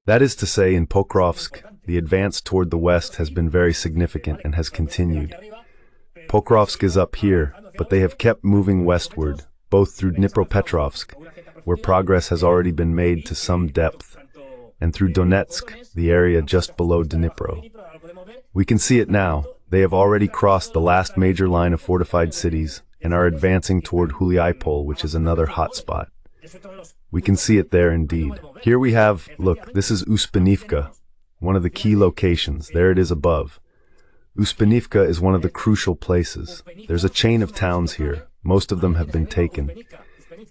That is to say, in Pokrovsk, the advance toward the west has been very significant and has continued. Pokrovsk is up here, but they have kept moving westward, both through Dnipropetrovsk, where progress has already been made to some depth, and through Donetsk, the area just below Dnipro. We can see it now. They have already crossed the last major line of fortified cities and are advancing toward Huliaipol, which is another hot spot. We can see it there indeed. Here we have, look, this is Uspenivka, one of the key locations. There it is above. Uspenivka is one of the crucial places. There's a chain of towns here. Most of them have been taken.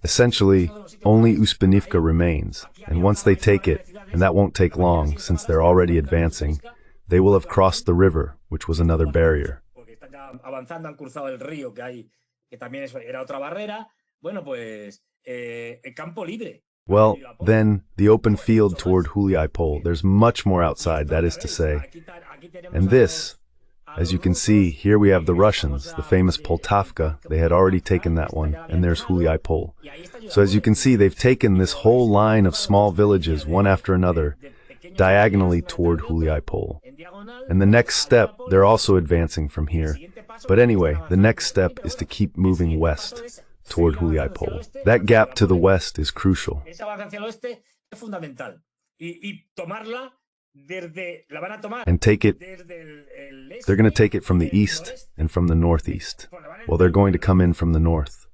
Essentially, only Uspenivka remains, and once they take it, and that won't take long since they're already advancing, they will have crossed the river, which was another barrier. Well, then, the open field toward Huliaipol, there's much more outside, that is to say. And this, As you can see, here we have the Russians, the famous Poltavka. They had already taken that one, and there's Huliai-Pol. So as you can see, they've taken this whole line of small villages, one after another, diagonally toward Huliai-Pol. And the next step, they're also advancing from here. But anyway, the next step is to keep moving west toward Huliai-Pol. That gap to the west is crucial. And take it, they're going to take it from the east and from the northeast. Well, they're going to come in from the north.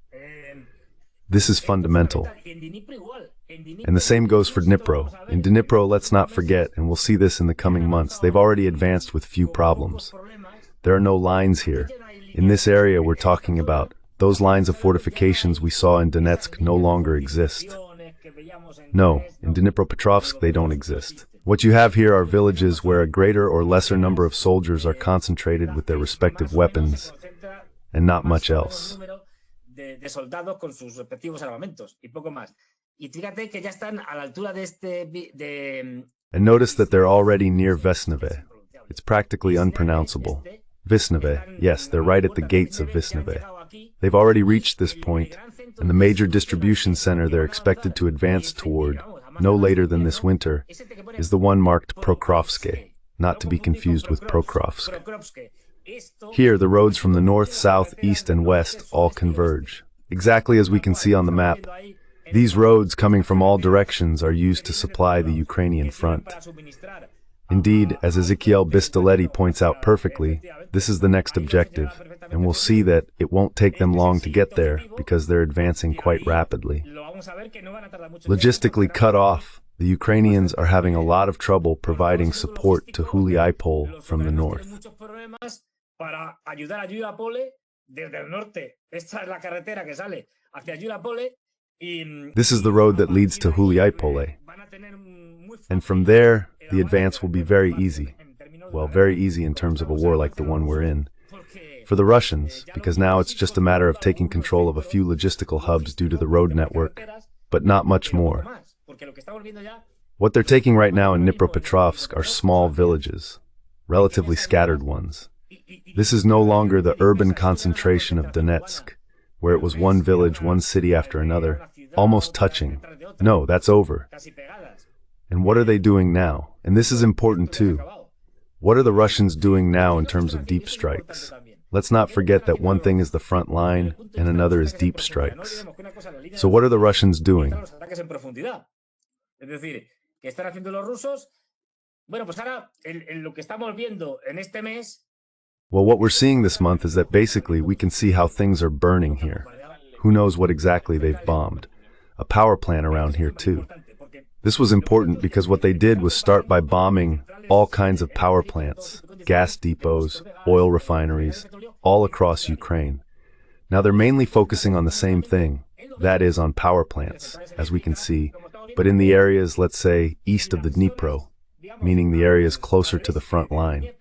This is fundamental. And the same goes for Dnipro. In Dnipro, let's not forget, and we'll see this in the coming months, they've already advanced with few problems. There are no lines here. In this area we're talking about, those lines of fortifications we saw in Donetsk no longer exist. No, in Dnipropetrovsk they don't exist. What you have here are villages where a greater or lesser number of soldiers are concentrated with their respective weapons, and not much else. And notice that they're already near Vesneve. It's practically unpronounceable. Visneve, yes, they're right at the gates of Visneve. They've already reached this point, and the major distribution center they're expected to advance toward, no later than this winter, is the one marked Prokrovske, not to be confused with Prokrovsk. Here, the roads from the north, south, east, and west all converge. Exactly as we can see on the map, these roads coming from all directions are used to supply the Ukrainian front. Indeed, as Ezequiel Bistoletti points out perfectly, this is the next objective, and we'll see that it won't take them long to get there because they're advancing quite rapidly. Logistically cut off, the Ukrainians are having a lot of trouble providing support to Huliai-Pol from the north. This is the road that leads to Huliai-Pol, and from there, the advance will be very easy. Well, very easy in terms of a war like the one we're in. For the Russians, because now it's just a matter of taking control of a few logistical hubs due to the road network, but not much more. What they're taking right now in Dnipropetrovsk are small villages, relatively scattered ones. This is no longer the urban concentration of Donetsk, where it was one village, one city after another, almost touching. No, that's over. And what are they doing now? And this is important too. What are the Russians doing now in terms of deep strikes? Let's not forget that one thing is the front line and another is deep strikes. So what are the Russians doing? Well, what we're seeing this month is that basically we can see how things are burning here. Who knows what exactly they've bombed? A power plant around here too. This was important because what they did was start by bombing all kinds of power plants, gas depots, oil refineries, all across Ukraine. Now they're mainly focusing on the same thing, that is on power plants, as we can see, but in the areas, let's say, east of the Dnipro, meaning the areas closer to the front line.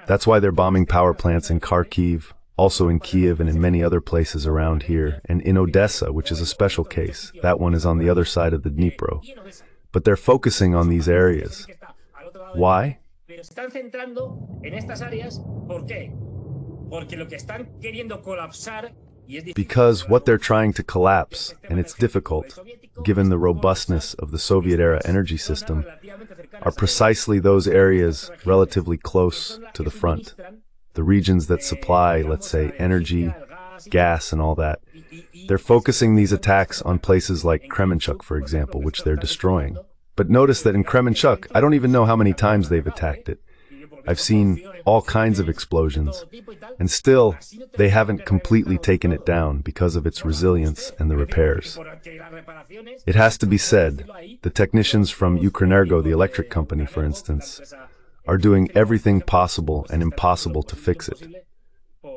That's why they're bombing power plants in Kharkiv, also in Kiev and in many other places around here, and in Odessa, which is a special case. That one is on the other side of the Dnipro. But they're focusing on these areas. Why? Because what they're trying to collapse, and it's difficult, given the robustness of the Soviet-era energy system, are precisely those areas relatively close to the front. The regions that supply, let's say, energy, gas, and all that. They're focusing these attacks on places like Kremenchuk, for example, which they're destroying. But notice that in Kremenchuk, I don't even know how many times they've attacked it. I've seen all kinds of explosions, and still, they haven't completely taken it down because of its resilience and the repairs. It has to be said, the technicians from Ukrenergo, the electric company, for instance, are doing everything possible and impossible to fix it.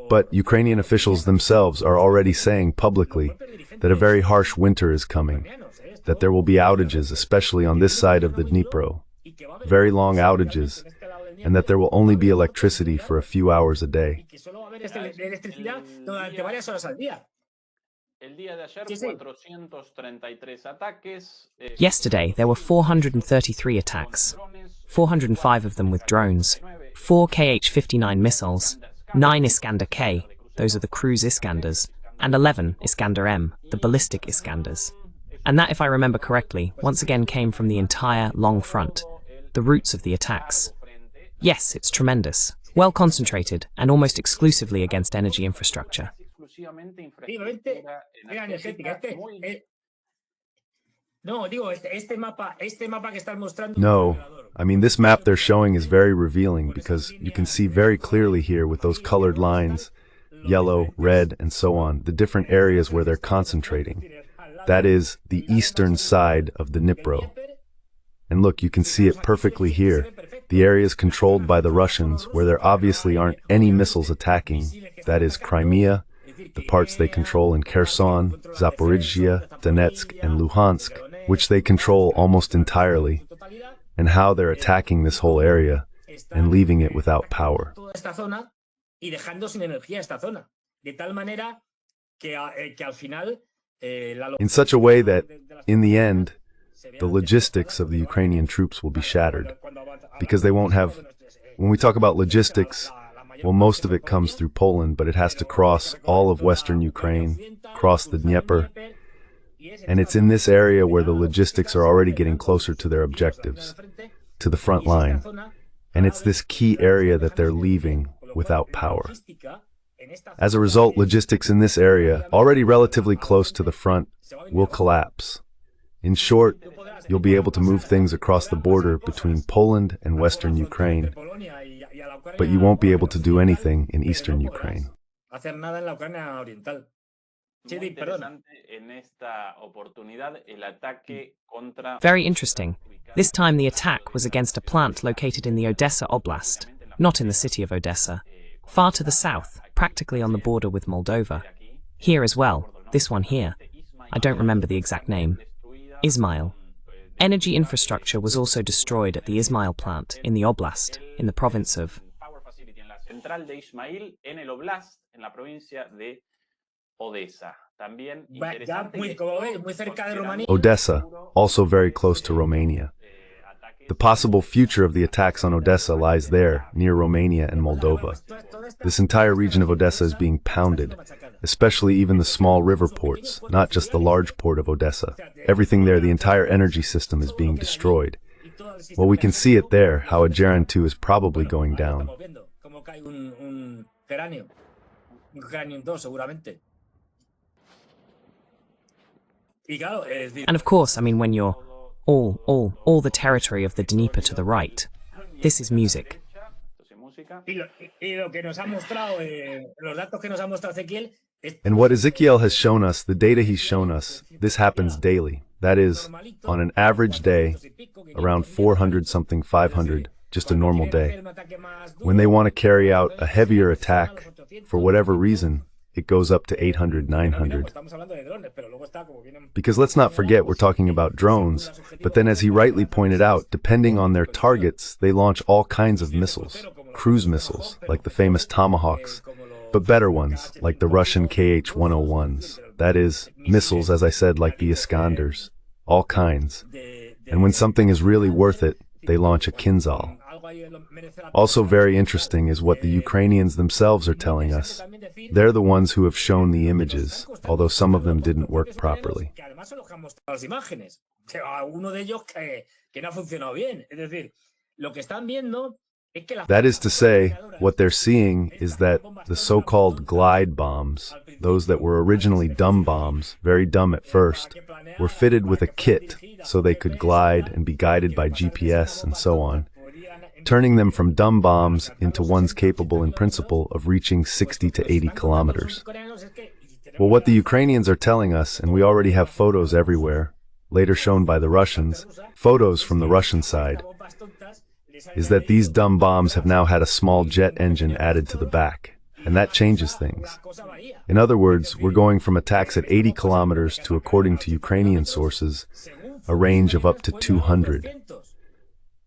But Ukrainian officials themselves are already saying publicly that a very harsh winter is coming, that there will be outages, especially on this side of the Dnipro, very long outages, and that there will only be electricity for a few hours a day. Yesterday, there were 433 attacks, 405 of them with drones. 4 Kh-59 missiles, 9 Iskander-K, those are the cruise Iskanders, and 11 Iskander-M, the ballistic Iskanders. And that, if I remember correctly, once again came from the entire long front, the roots of the attacks. Yes, it's tremendous, well concentrated, and almost exclusively against energy infrastructure. No, I mean this map they're showing is very revealing because you can see very clearly here with those colored lines, yellow, red, and so on, the different areas where they're concentrating. That is the eastern side of the Dnipro. And look, you can see it perfectly here. The areas controlled by the Russians where there obviously aren't any missiles attacking, that is Crimea, the parts they control in Kherson, Zaporizhia, Donetsk, and Luhansk, which they control almost entirely, and how they're attacking this whole area and leaving it without power. In such a way that, in the end, the logistics of the Ukrainian troops will be shattered, because they won't have, when we talk about logistics, well, most of it comes through Poland, but it has to cross all of Western Ukraine, cross the Dnieper, and it's in this area where the logistics are already getting closer to their objectives, to the front line, and it's this key area that they're leaving without power. As a result, logistics in this area, already relatively close to the front, will collapse. In short, you'll be able to move things across the border between Poland and Western Ukraine, but you won't be able to do anything in Eastern Ukraine. Very interesting. This time the attack was against a plant located in the Odessa Oblast, not in the city of Odessa, far to the south, practically on the border with Moldova. Here as well, this one here, I don't remember the exact name, Izmail. Energy infrastructure was also destroyed at the Izmail plant in the Oblast, in the province of Odessa, also very close to Romania. The possible future of the attacks on Odessa lies there, near Romania and Moldova. This entire region of Odessa is being pounded, especially even the small river ports, not just the large port of Odessa. Everything there, the entire energy system is being destroyed. Well, we can see it there, how Ageran 2 is probably going down. And of course, I mean, when you're all the territory of the Dnieper to the right, this is music. And what Ezequiel has shown us, the data he's shown us, this happens daily. That is, on an average day, around 400-something, 500, just a normal day. When they want to carry out a heavier attack, for whatever reason, it goes up to 800, 900. Because let's not forget we're talking about drones, but then as he rightly pointed out, depending on their targets, they launch all kinds of missiles. Cruise missiles, like the famous Tomahawks, but better ones, like the Russian Kh-101s. That is, missiles, as I said, like the Iskanders. All kinds. And when something is really worth it, they launch a Kinzhal. Also very interesting is what the Ukrainians themselves are telling us. They're the ones who have shown the images, although some of them didn't work properly. That is to say, what they're seeing is that the so-called glide bombs, those that were originally dumb bombs, very dumb at first, were fitted with a kit so they could glide and be guided by GPS and so on, turning them from dumb bombs into ones capable in principle of reaching 60 to 80 kilometers. Well, what the Ukrainians are telling us, and we already have photos everywhere, later shown by the Russians, photos from the Russian side, is that these dumb bombs have now had a small jet engine added to the back, and that changes things. In other words, we're going from attacks at 80 kilometers to, according to Ukrainian sources, a range of up to 200.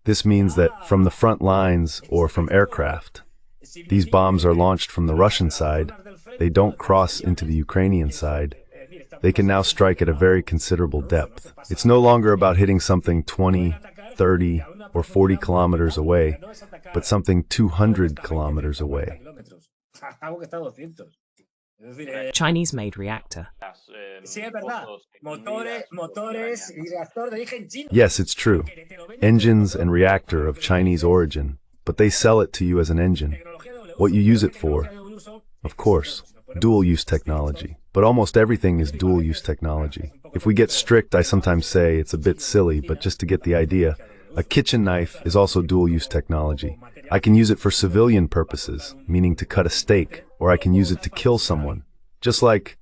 This means that from the front lines or from aircraft, these bombs are launched from the Russian side, they don't cross into the Ukrainian side, they can now strike at a very considerable depth. It's no longer about hitting something 20, 30, or 40 kilometers away, but something 200 kilometers away. Chinese-made reactor. Yes, it's true. Engines and reactor of Chinese origin, but they sell it to you as an engine. What you use it for? Of course, dual-use technology. But almost everything is dual-use technology. If we get strict, I sometimes say it's a bit silly, but just to get the idea, a kitchen knife is also dual-use technology. I can use it for civilian purposes, meaning to cut a steak, or I can use it to kill someone. Just like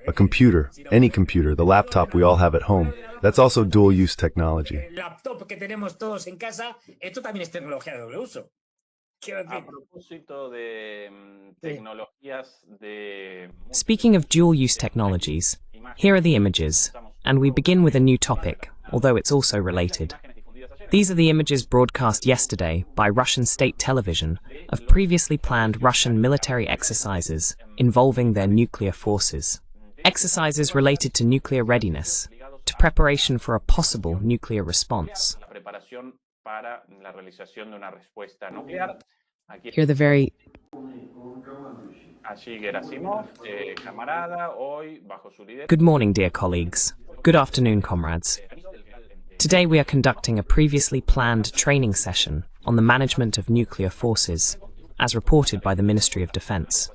a computer, any computer, the laptop we all have at home, that's also dual-use technology. Speaking of dual-use technologies, here are the images, and we begin with a new topic, although it's also related. These are the images broadcast yesterday by Russian state television of previously planned Russian military exercises involving their nuclear forces. Exercises related to nuclear readiness, to preparation for a possible nuclear response. Here are the very... Good morning, dear colleagues. Good afternoon, comrades. Today we are conducting a previously planned training session on the management of nuclear forces, as reported by the Ministry of Defense.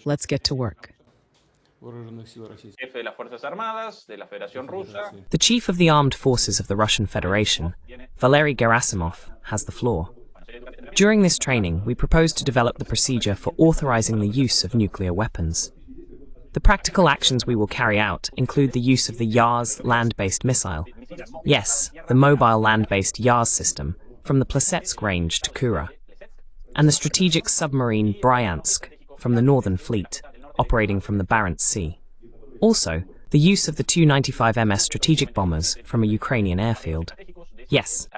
Let's get to work. The Chief of the Armed Forces of the Russian Federation, Valery Gerasimov, has the floor. During this training, we propose to develop the procedure for authorizing the use of nuclear weapons. The practical actions we will carry out include the use of the Yars land-based missile. Yes, the mobile land-based Yars system from the Plesetsk range to Kura, and the strategic submarine Bryansk from the Northern Fleet, operating from the Barents Sea. Also, the use of the Tu-95MS strategic bombers from a Ukrainian airfield. Yes.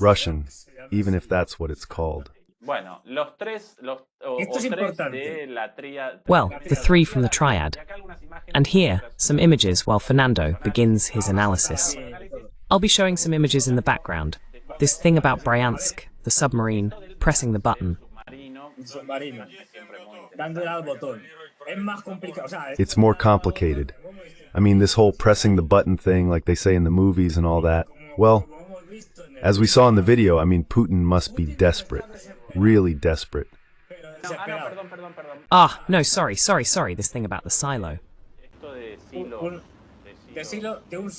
Russian, even if that's what it's called. Well, the three from the triad. And here, some images while Fernando begins his analysis. I'll be showing some images in the background. This thing about Bryansk, the submarine, pressing the button. It's more complicated. I mean, this whole pressing the button thing, like they say in the movies and all that. Well, as we saw in the video, I mean, Putin must be desperate. Really desperate. Ah, no, sorry, this thing about the silo.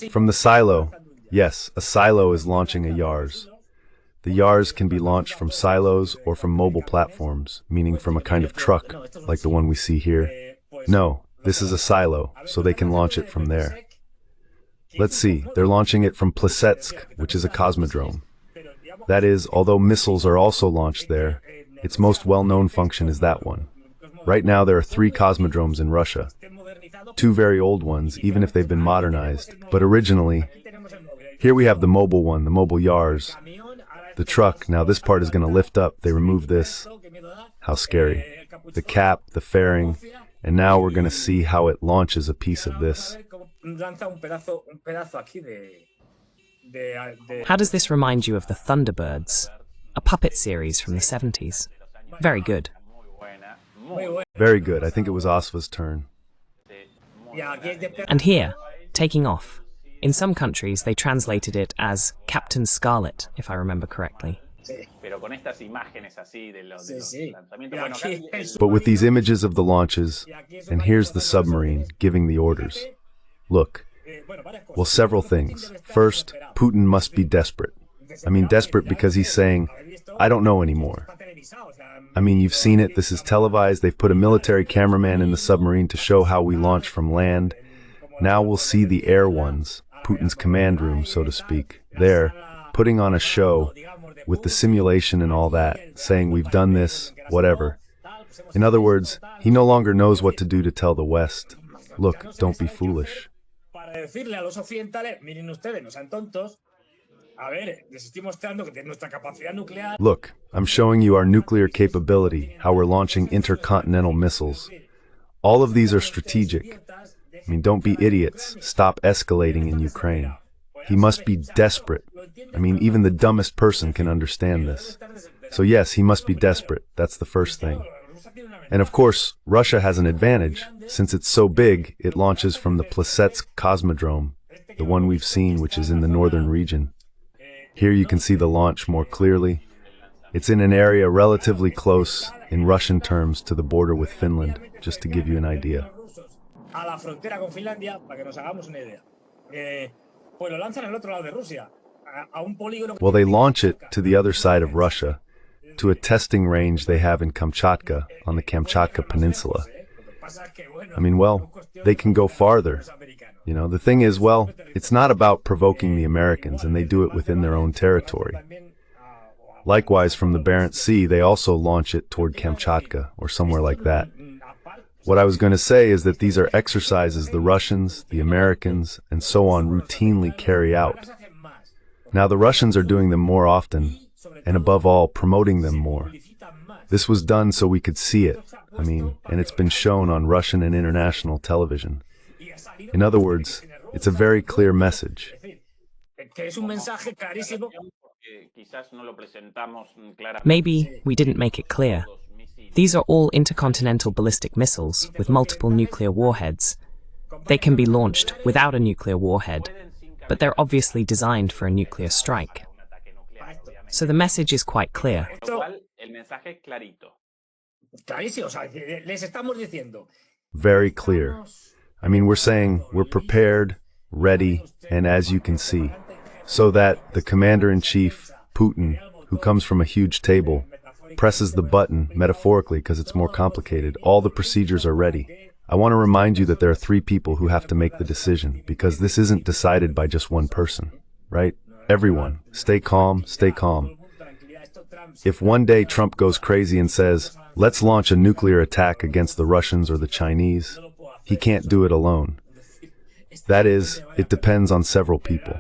From the silo, yes, a silo is launching a Yars. The Yars can be launched from silos or from mobile platforms, meaning from a kind of truck, like the one we see here. No, this is a silo, so they can launch it from there. Let's see, they're launching it from Plesetsk, which is a cosmodrome. That is, although missiles are also launched there, its most well-known function is that one. Right now there are 3 cosmodromes in Russia. 2 very old ones, even if they've been modernized. But originally, here we have the mobile one, the mobile Yars. The truck, now this part is going to lift up, they remove this. How scary. The cap, the fairing, and now we're going to see how it launches a piece of this. How does this remind you of the Thunderbirds, a puppet series from the 70s? Very good. Very good. I think it was Asva's turn. And here, taking off. In some countries, they translated it as Captain Scarlet, if I remember correctly. But with these images of the launches, and here's the submarine giving the orders. Look. Well, several things. First, Putin must be desperate. I mean, desperate because he's saying, I don't know anymore. I mean, you've seen it. This is televised. They've put a military cameraman in the submarine to show how we launch from land. Now we'll see the air ones, Putin's command room, so to speak, there, putting on a show with the simulation and all that, saying we've done this, whatever. In other words, he no longer knows what to do to tell the West, look, don't be foolish. Look, I'm showing you our nuclear capability, how we're launching intercontinental missiles. All of these are strategic. I mean, don't be idiots. Stop escalating in Ukraine. He must be desperate. I mean, even the dumbest person can understand this. So yes, he must be desperate. That's the first thing. And of course, Russia has an advantage. Since it's so big, it launches from the Plesetsk Cosmodrome, the one we've seen, which is in the northern region. Here you can see the launch more clearly. It's in an area relatively close, in Russian terms, to the border with Finland, just to give you an idea. Well, they launch it to the other side of Russia, to a testing range they have in Kamchatka, on the Kamchatka Peninsula. I mean, well, they can go farther. You know, the thing is, well, it's not about provoking the Americans, and they do it within their own territory. Likewise, from the Barents Sea, they also launch it toward Kamchatka, or somewhere like that. What I was going to say is that these are exercises the Russians, the Americans, and so on routinely carry out. Now, the Russians are doing them more often, and above all, promoting them more. This was done so we could see it, I mean, and it's been shown on Russian and international television. In other words, it's a very clear message. Maybe we didn't make it clear. These are all intercontinental ballistic missiles with multiple nuclear warheads. They can be launched without a nuclear warhead, but they're obviously designed for a nuclear strike. So the message is quite clear. Very clear. I mean, we're saying we're prepared, ready, and as you can see, so that the commander-in-chief, Putin, who comes from a huge table, presses the button, metaphorically, because it's more complicated. All the procedures are ready. I want to remind you that there are 3 people who have to make the decision, because this isn't decided by just one person, right? Everyone, stay calm, stay calm. If one day Trump goes crazy and says, let's launch a nuclear attack against the Russians or the Chinese, he can't do it alone. That is, it depends on several people.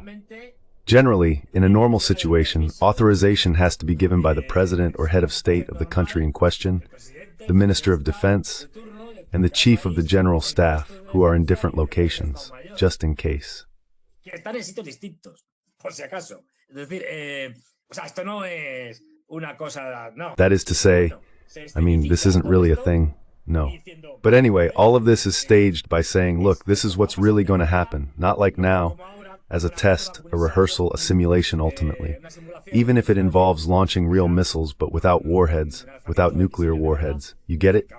Generally, in a normal situation, authorization has to be given by the president or head of state of the country in question, the minister of defense, and the chief of the general staff, who are in different locations, just in case. That is to say, I mean, this isn't really a thing. No. But anyway, all of this is staged by saying, look, this is what's really going to happen. Not like now, as a test, a rehearsal, a simulation ultimately. Even if it involves launching real missiles, but without warheads, without nuclear warheads. You get it?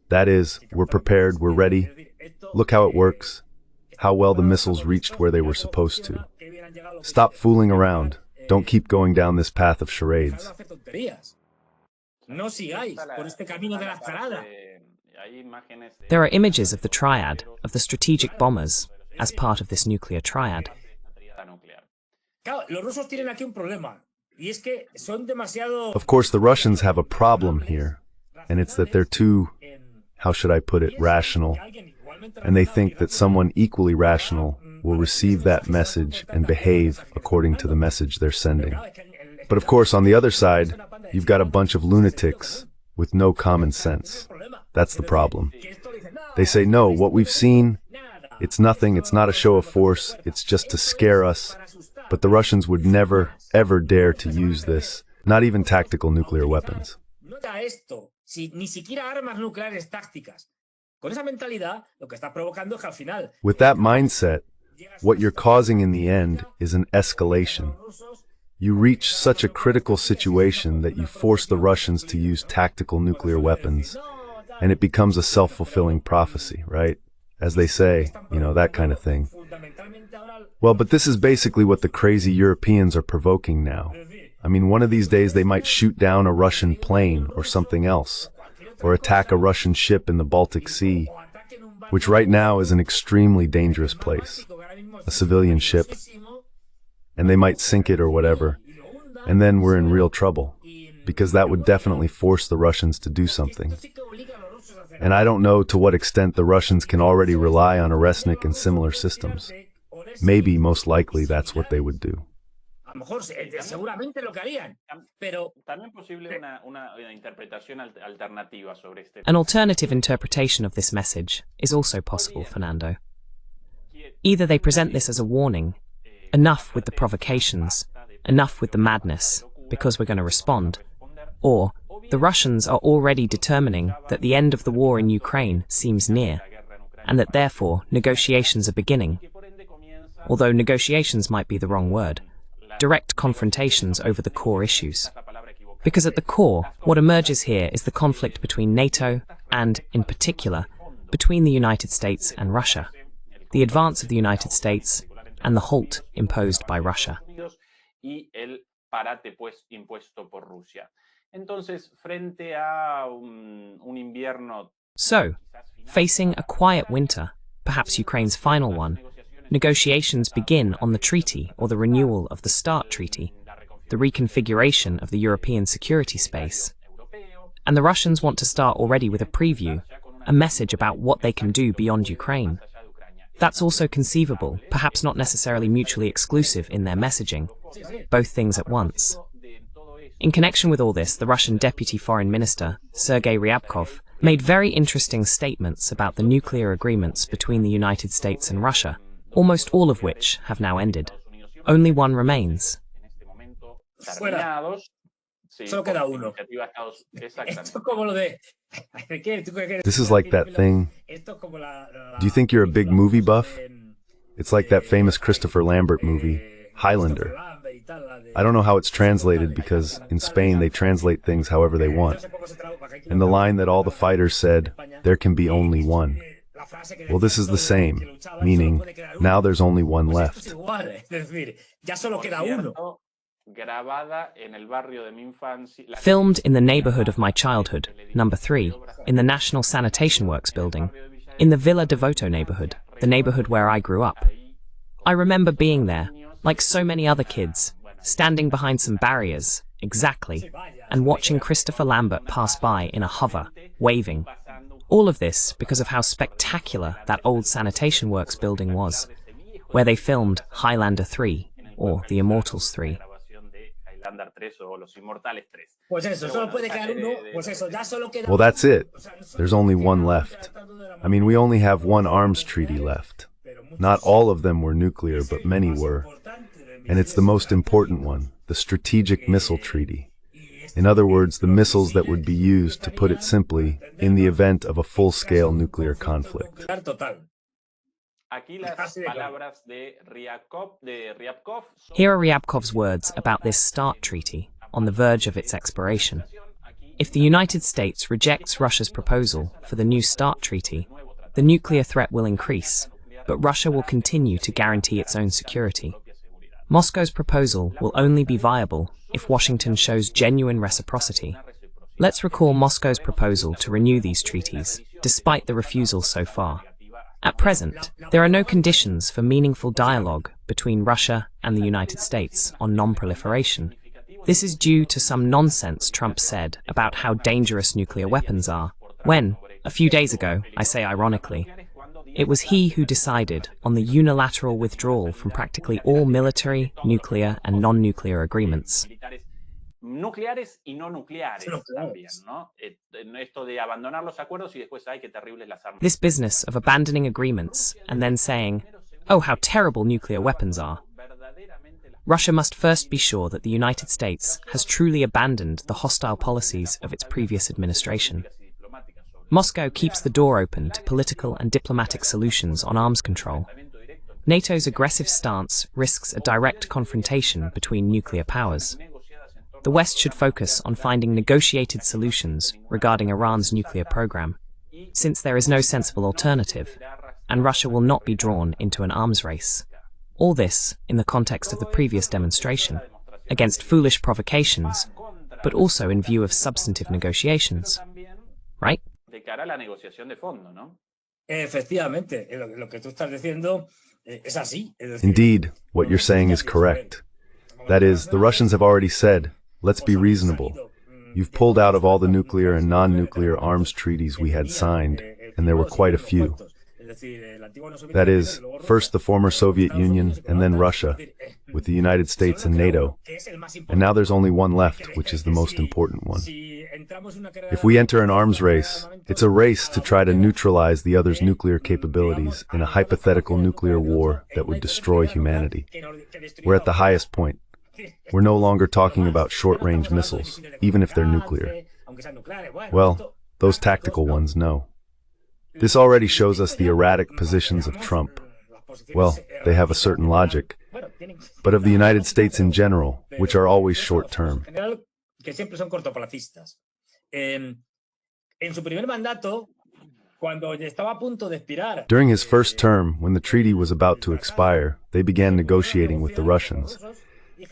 That is, we're prepared, we're ready. Look how it works. How well the missiles reached where they were supposed to. Stop fooling around. Don't keep going down this path of charades. There are images of the triad, of the strategic bombers, as part of this nuclear triad. Of course, the Russians have a problem here, and it's that they're too, how should I put it, rational, and they think that someone equally rational will receive that message and behave according to the message they're sending. But of course, on the other side, you've got a bunch of lunatics with no common sense. That's the problem. They say, no, what we've seen, it's nothing, it's not a show of force, it's just to scare us. But the Russians would never, ever dare to use this, not even tactical nuclear weapons. With that mindset, what you're causing in the end is an escalation. You reach such a critical situation that you force the Russians to use tactical nuclear weapons, and it becomes a self-fulfilling prophecy, right? As they say, you know, that kind of thing. Well, but this is basically what the crazy Europeans are provoking now. I mean, one of these days they might shoot down a Russian plane or something else, or attack a Russian ship in the Baltic Sea, which right now is an extremely dangerous place, a civilian ship, and they might sink it or whatever, and then we're in real trouble, because that would definitely force the Russians to do something. And I don't know to what extent the Russians can already rely on Oresnik and similar systems. Maybe, most likely, that's what they would do. An alternative interpretation of this message is also possible, Fernando. Either they present this as a warning, enough with the provocations, enough with the madness, because we're going to respond, or the Russians are already determining that the end of the war in Ukraine seems near, and that therefore negotiations are beginning. Although negotiations might be the wrong word, direct confrontations over the core issues. Because at the core, what emerges here is the conflict between NATO and, in particular, between the United States and Russia, the advance of the United States and the halt imposed by Russia. So, facing a quiet winter, perhaps Ukraine's final one, negotiations begin on the treaty or the renewal of the START treaty, the reconfiguration of the European security space. And the Russians want to start already with a preview, a message about what they can do beyond Ukraine. That's also conceivable, perhaps not necessarily mutually exclusive in their messaging, both things at once. In connection with all this, the Russian Deputy Foreign Minister, Sergei Ryabkov, made very interesting statements about the nuclear agreements between the United States and Russia, almost all of which have now ended. Only one remains. This is like that thing. Do you think you're a big movie buff? It's like that famous Christopher Lambert movie, Highlander. I don't know how it's translated because in Spain they translate things however they want. And the line that all the fighters said, "There can be only one." Well, this is the same, meaning now there's only one left. Filmed in the neighborhood of my childhood, number 3, in the National Sanitation Works building, in the Villa Devoto neighborhood, the neighborhood where I grew up. I remember being there, like so many other kids, standing behind some barriers, exactly, and watching Christopher Lambert pass by in a hover, waving. All of this because of how spectacular that old sanitation works building was, where they filmed Highlander 3, or The Immortals 3. Well, that's it. There's only one left. I mean, we only have one arms treaty left. Not all of them were nuclear, but many were. And it's the most important one, the Strategic Missile Treaty. In other words, the missiles that would be used, to put it simply, in the event of a full-scale nuclear conflict. Here are Ryabkov's words about this START treaty, on the verge of its expiration. If the United States rejects Russia's proposal for the new START treaty, the nuclear threat will increase, but Russia will continue to guarantee its own security. Moscow's proposal will only be viable if Washington shows genuine reciprocity. Let's recall Moscow's proposal to renew these treaties, despite the refusal so far. At present, there are no conditions for meaningful dialogue between Russia and the United States on non-proliferation. This is due to some nonsense Trump said about how dangerous nuclear weapons are, when, a few days ago, I say ironically, it was he who decided on the unilateral withdrawal from practically all military, nuclear, and non-nuclear agreements. This business of abandoning agreements and then saying, "Oh, how terrible nuclear weapons are." Russia must first be sure that the United States has truly abandoned the hostile policies of its previous administration. Moscow keeps the door open to political and diplomatic solutions on arms control. NATO's aggressive stance risks a direct confrontation between nuclear powers. The West should focus on finding negotiated solutions regarding Iran's nuclear program, since there is no sensible alternative, and Russia will not be drawn into an arms race. All this in the context of the previous demonstration, against foolish provocations, but also in view of substantive negotiations. Right? Indeed, what you're saying is correct. That is, the Russians have already said, let's be reasonable. You've pulled out of all the nuclear and non-nuclear arms treaties we had signed, and there were quite a few. That is, first the former Soviet Union and then Russia, with the United States and NATO. And now there's only one left, which is the most important one. If we enter an arms race, it's a race to try to neutralize the other's nuclear capabilities in a hypothetical nuclear war that would destroy humanity. We're at the highest point. We're no longer talking about short-range missiles, even if they're nuclear. Well, those tactical ones, no. This already shows us the erratic positions of Trump. Well, they have a certain logic, but of the United States in general, which are always short-term. During his first term, when the treaty was about to expire, they began negotiating with the Russians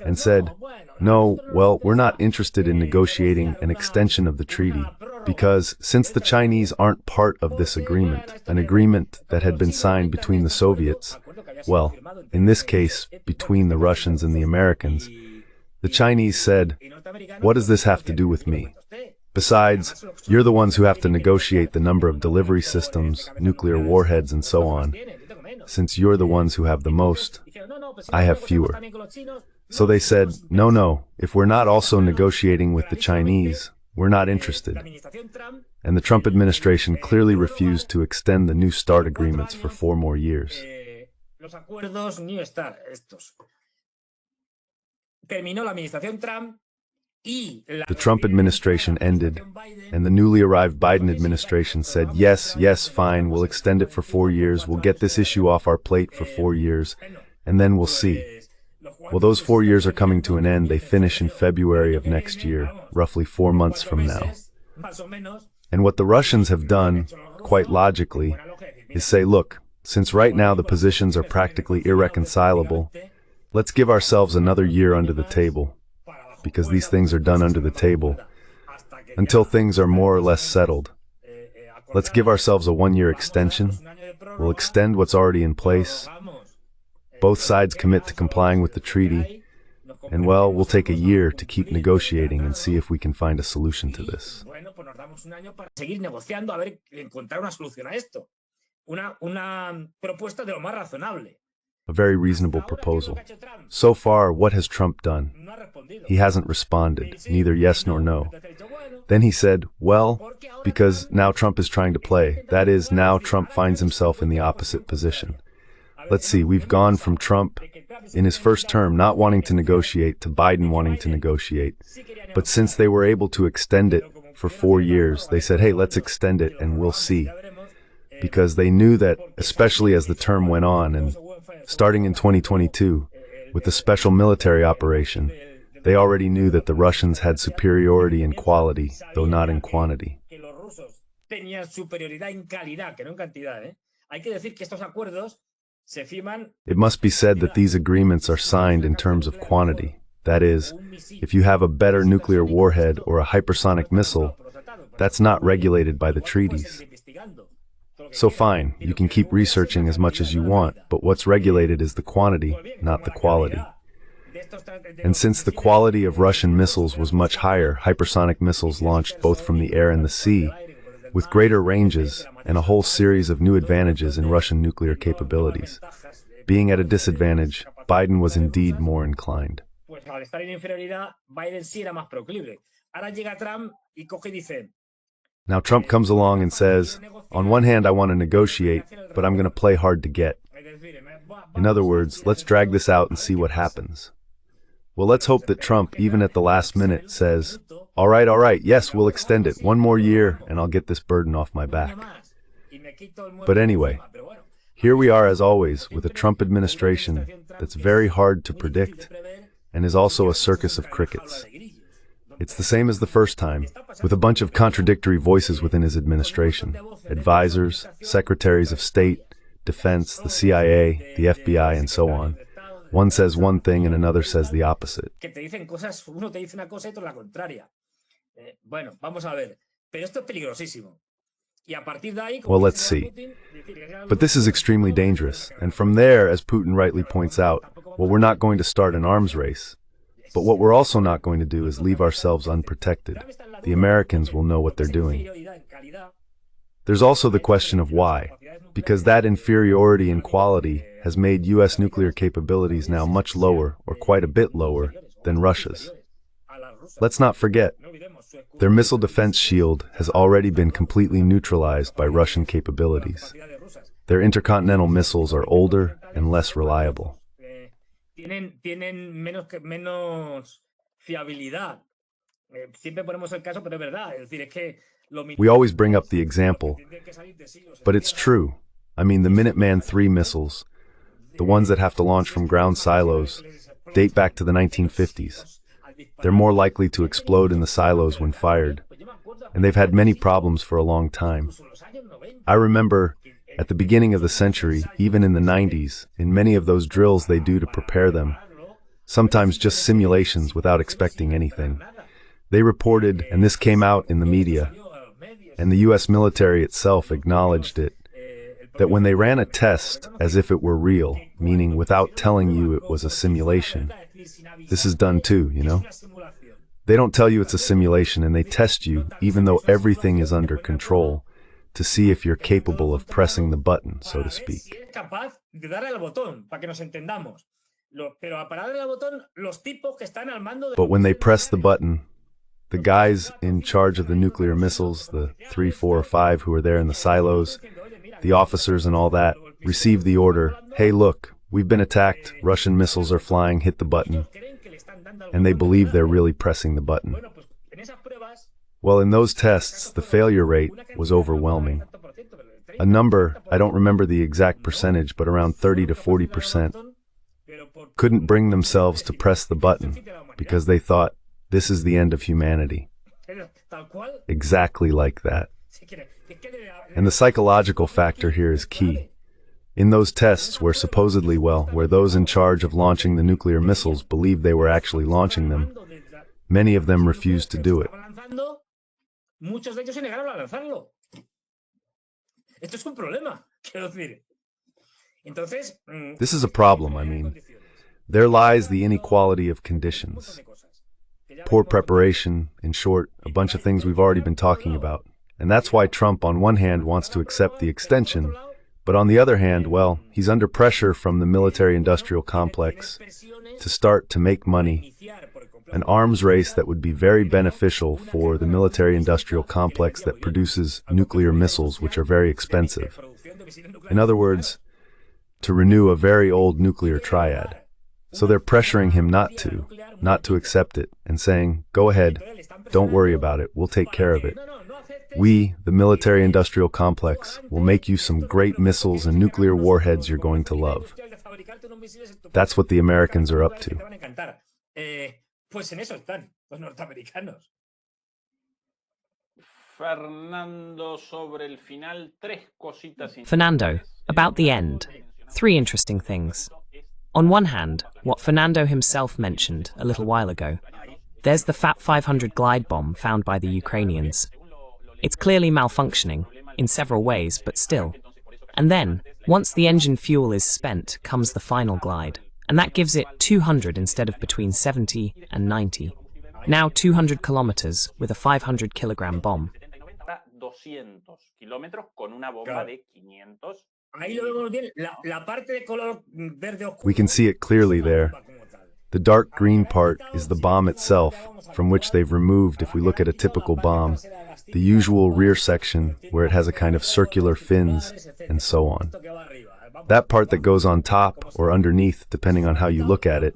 and said, no, well, we're not interested in negotiating an extension of the treaty because since the Chinese aren't part of this agreement, an agreement that had been signed between the Soviets, well, in this case, between the Russians and the Americans, the Chinese said, what does this have to do with me? Besides, you're the ones who have to negotiate the number of delivery systems, nuclear warheads, and so on. Since you're the ones who have the most, I have fewer. So they said, no, if we're not also negotiating with the Chinese, we're not interested. And the Trump administration clearly refused to extend the New START agreements for 4 more years. The Trump administration ended, and the newly arrived Biden administration said, yes, fine, we'll extend it for 4 years, we'll get this issue off our plate for 4 years, and then we'll see. Well, those 4 years are coming to an end. They finish in February of next year, roughly 4 months from now. And what the Russians have done, quite logically, is say, look, since right now the positions are practically irreconcilable, let's give ourselves another year under the table, because these things are done under the table, until things are more or less settled. Let's give ourselves a 1-year extension. We'll extend what's already in place. Both sides commit to complying with the treaty, and well, we'll take a year to keep negotiating and see if we can find a solution to this. A very reasonable proposal. So far, what has Trump done? He hasn't responded, neither yes nor no. Then he said, well, because now Trump is trying to play. That is, now Trump finds himself in the opposite position. Let's see, we've gone from Trump in his first term not wanting to negotiate to Biden wanting to negotiate. But since they were able to extend it for 4 years, they said, hey, let's extend it and we'll see. Because they knew that, especially as the term went on, and starting in 2022, with the special military operation, they already knew that the Russians had superiority in quality, though not in quantity. It must be said that these agreements are signed in terms of quantity. That is, if you have a better nuclear warhead or a hypersonic missile, that's not regulated by the treaties. So fine, you can keep researching as much as you want, but what's regulated is the quantity, not the quality. And since the quality of Russian missiles was much higher, hypersonic missiles launched both from the air and the sea, with greater ranges and a whole series of new advantages in Russian nuclear capabilities. Being at a disadvantage, Biden was indeed more inclined. Now Trump comes along and says, on one hand I want to negotiate, but I'm going to play hard to get. In other words, let's drag this out and see what happens. Well, let's hope that Trump, even at the last minute, says, all right, yes, we'll extend it 1 more year and I'll get this burden off my back. But anyway, here we are as always with a Trump administration that's very hard to predict and is also a circus of crickets. It's the same as the first time, with a bunch of contradictory voices within his administration, advisors, secretaries of state, defense, the CIA, the FBI, and so on. One says one thing and another says the opposite. Well, let's see. But this is extremely dangerous, and from there, as Putin rightly points out, well, we're not going to start an arms race. But what we're also not going to do is leave ourselves unprotected. The Americans will know what they're doing. There's also the question of why. because that inferiority in quality has made U.S. nuclear capabilities now much lower, or quite a bit lower, than Russia's. Let's not forget, their missile defense shield has already been completely neutralized by Russian capabilities. Their intercontinental missiles are older and less reliable. Tienen menos fiabilidad. Siempre ponemos el caso, pero es verdad. Es decir, es que we always bring up the example, but it's true. I mean, the Minuteman III missiles, the ones that have to launch from ground silos, date back to the 1950s. They're more likely to explode in the silos when fired, and they've had many problems for a long time. I remember, at the beginning of the century, even in the 90s, in many of those drills they do to prepare them, sometimes just simulations without expecting anything. They reported, and this came out in the media, and the US military itself acknowledged it, that when they ran a test as if it were real, meaning without telling you it was a simulation, this is done too, you know? They don't tell you it's a simulation, and they test you, even though everything is under control, to see if you're capable of pressing the button, so to speak. But when they press the button, the guys in charge of the nuclear missiles, the 3, 4, or 5 who are there in the silos, the officers and all that, receive the order, hey look, we've been attacked, Russian missiles are flying, hit the button. And they believe they're really pressing the button. Well, in those tests, the failure rate was overwhelming. A number, I don't remember the exact percentage, but around 30 to 40% couldn't bring themselves to press the button because they thought, this is the end of humanity. Exactly like that. And the psychological factor here is key. In those tests where supposedly, where those in charge of launching the nuclear missiles believed they were actually launching them, many of them refused to do it. This is a problem, I mean. There lies the inequality of conditions. Poor preparation, in short, a bunch of things we've already been talking about. And that's why Trump, on one hand, wants to accept the extension, but on the other hand, he's under pressure from the military-industrial complex to start to make money, an arms race that would be very beneficial for the military-industrial complex that produces nuclear missiles, which are very expensive. In other words, to renew a very old nuclear triad. So they're pressuring him not to accept it, and saying, go ahead, don't worry about it, we'll take care of it. We, the military-industrial complex, will make you some great missiles and nuclear warheads you're going to love. That's what the Americans are up to. Fernando, about the end, 3 interesting things. On one hand, what Fernando himself mentioned a little while ago, there's the FAP 500 glide bomb found by the Ukrainians. It's clearly malfunctioning, in several ways, but still. And then, once the engine fuel is spent, comes the final glide. And that gives it 200 instead of between 70 and 90. Now 200 kilometers with a 500 kilogram bomb. We can see it clearly there. The dark green part is the bomb itself, from which they've removed, if we look at a typical bomb, the usual rear section where it has a kind of circular fins, and so on. That part that goes on top or underneath, depending on how you look at it,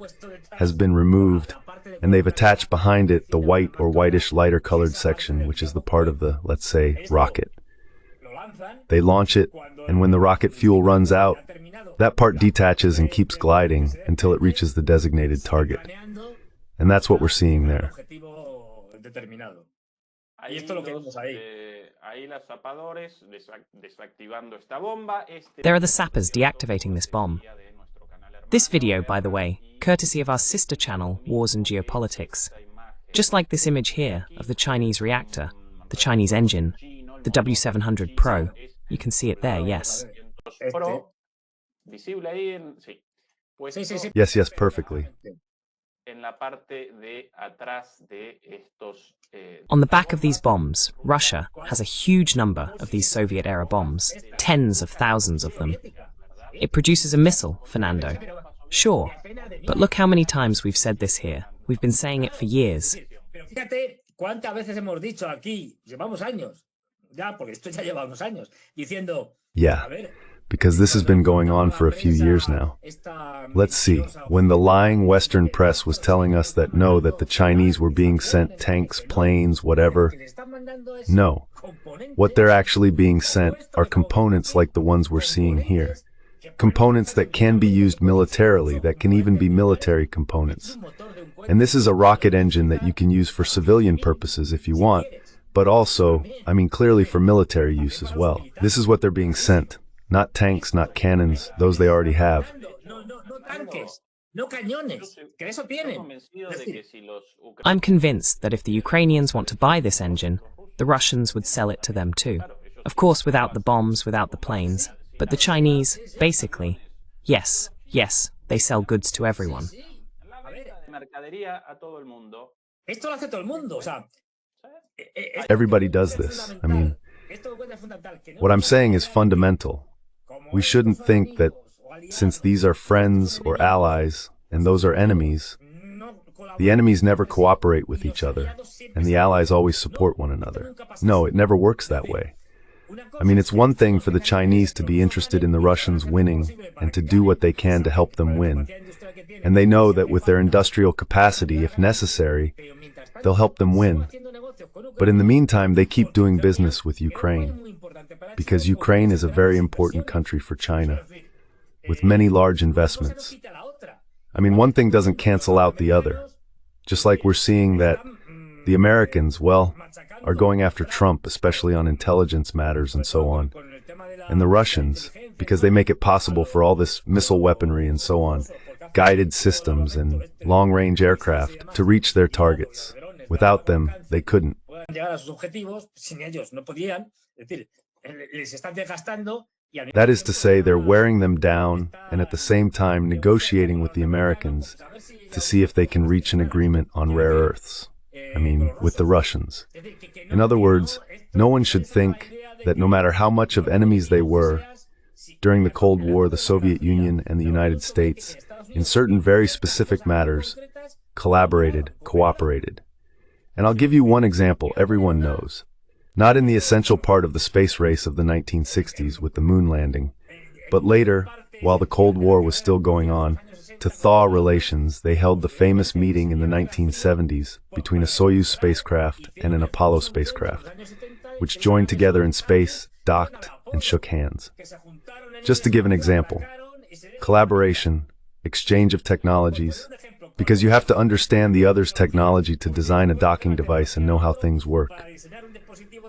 has been removed, and they've attached behind it the white or whitish lighter colored section, which is the part of the, let's say, rocket. They launch it, and when the rocket fuel runs out, that part detaches and keeps gliding until it reaches the designated target. And that's what we're seeing there. There are the sappers deactivating this bomb. This video, by the way, courtesy of our sister channel, Wars and Geopolitics. Just like this image here of the Chinese reactor, the Chinese engine, the W700 Pro. You can see it there, yes. Yes, perfectly. On the back of these bombs, Russia has a huge number of these Soviet-era bombs, tens of thousands of them. It produces a missile, Fernando. Sure, but look how many times we've said this here. We've been saying it for years. Fíjate cuántas veces hemos dicho aquí, llevamos años, ya, porque esto ya lleva unos años, diciendo, Yeah, because this has been going on for a few years now. Let's see, when the lying Western press was telling us that no, that the Chinese were being sent tanks, planes, whatever, no. What they're actually being sent are components like the ones we're seeing here. Components that can be used militarily, that can even be military components. And this is a rocket engine that you can use for civilian purposes if you want, but also, I mean clearly for military use as well. This is what they're being sent. Not tanks, not cannons, those they already have. I'm convinced that if the Ukrainians want to buy this engine, the Russians would sell it to them too. Of course, without the bombs, without the planes. But the Chinese, basically, yes, they sell goods to everyone. Everybody does this. I mean, what I'm saying is fundamental. We shouldn't think that since these are friends or allies and those are enemies, the enemies never cooperate with each other and the allies always support one another. No, it never works that way. I mean, it's one thing for the Chinese to be interested in the Russians winning and to do what they can to help them win. And they know that with their industrial capacity, if necessary, they'll help them win. But in the meantime, they keep doing business with Ukraine, because Ukraine is a very important country for China, with many large investments. I mean, one thing doesn't cancel out the other. Just like we're seeing that the Americans, well, are going after Trump, especially on intelligence matters and so on. And the Russians, because they make it possible for all this missile weaponry and so on, guided systems and long-range aircraft to reach their targets. Without them, they couldn't. That is to say, they're wearing them down and at the same time negotiating with the Americans to see if they can reach an agreement on rare earths. I mean, with the Russians. In other words, no one should think that no matter how much of enemies they were, during the Cold War, the Soviet Union and the United States, in certain very specific matters, collaborated, cooperated. And I'll give you one example everyone knows. Not in the essential part of the space race of the 1960s with the moon landing, but later, while the Cold War was still going on, to thaw relations, they held the famous meeting in the 1970s between a Soyuz spacecraft and an Apollo spacecraft, which joined together in space, docked, and shook hands. Just to give an example, collaboration, exchange of technologies, because you have to understand the other's technology to design a docking device and know how things work.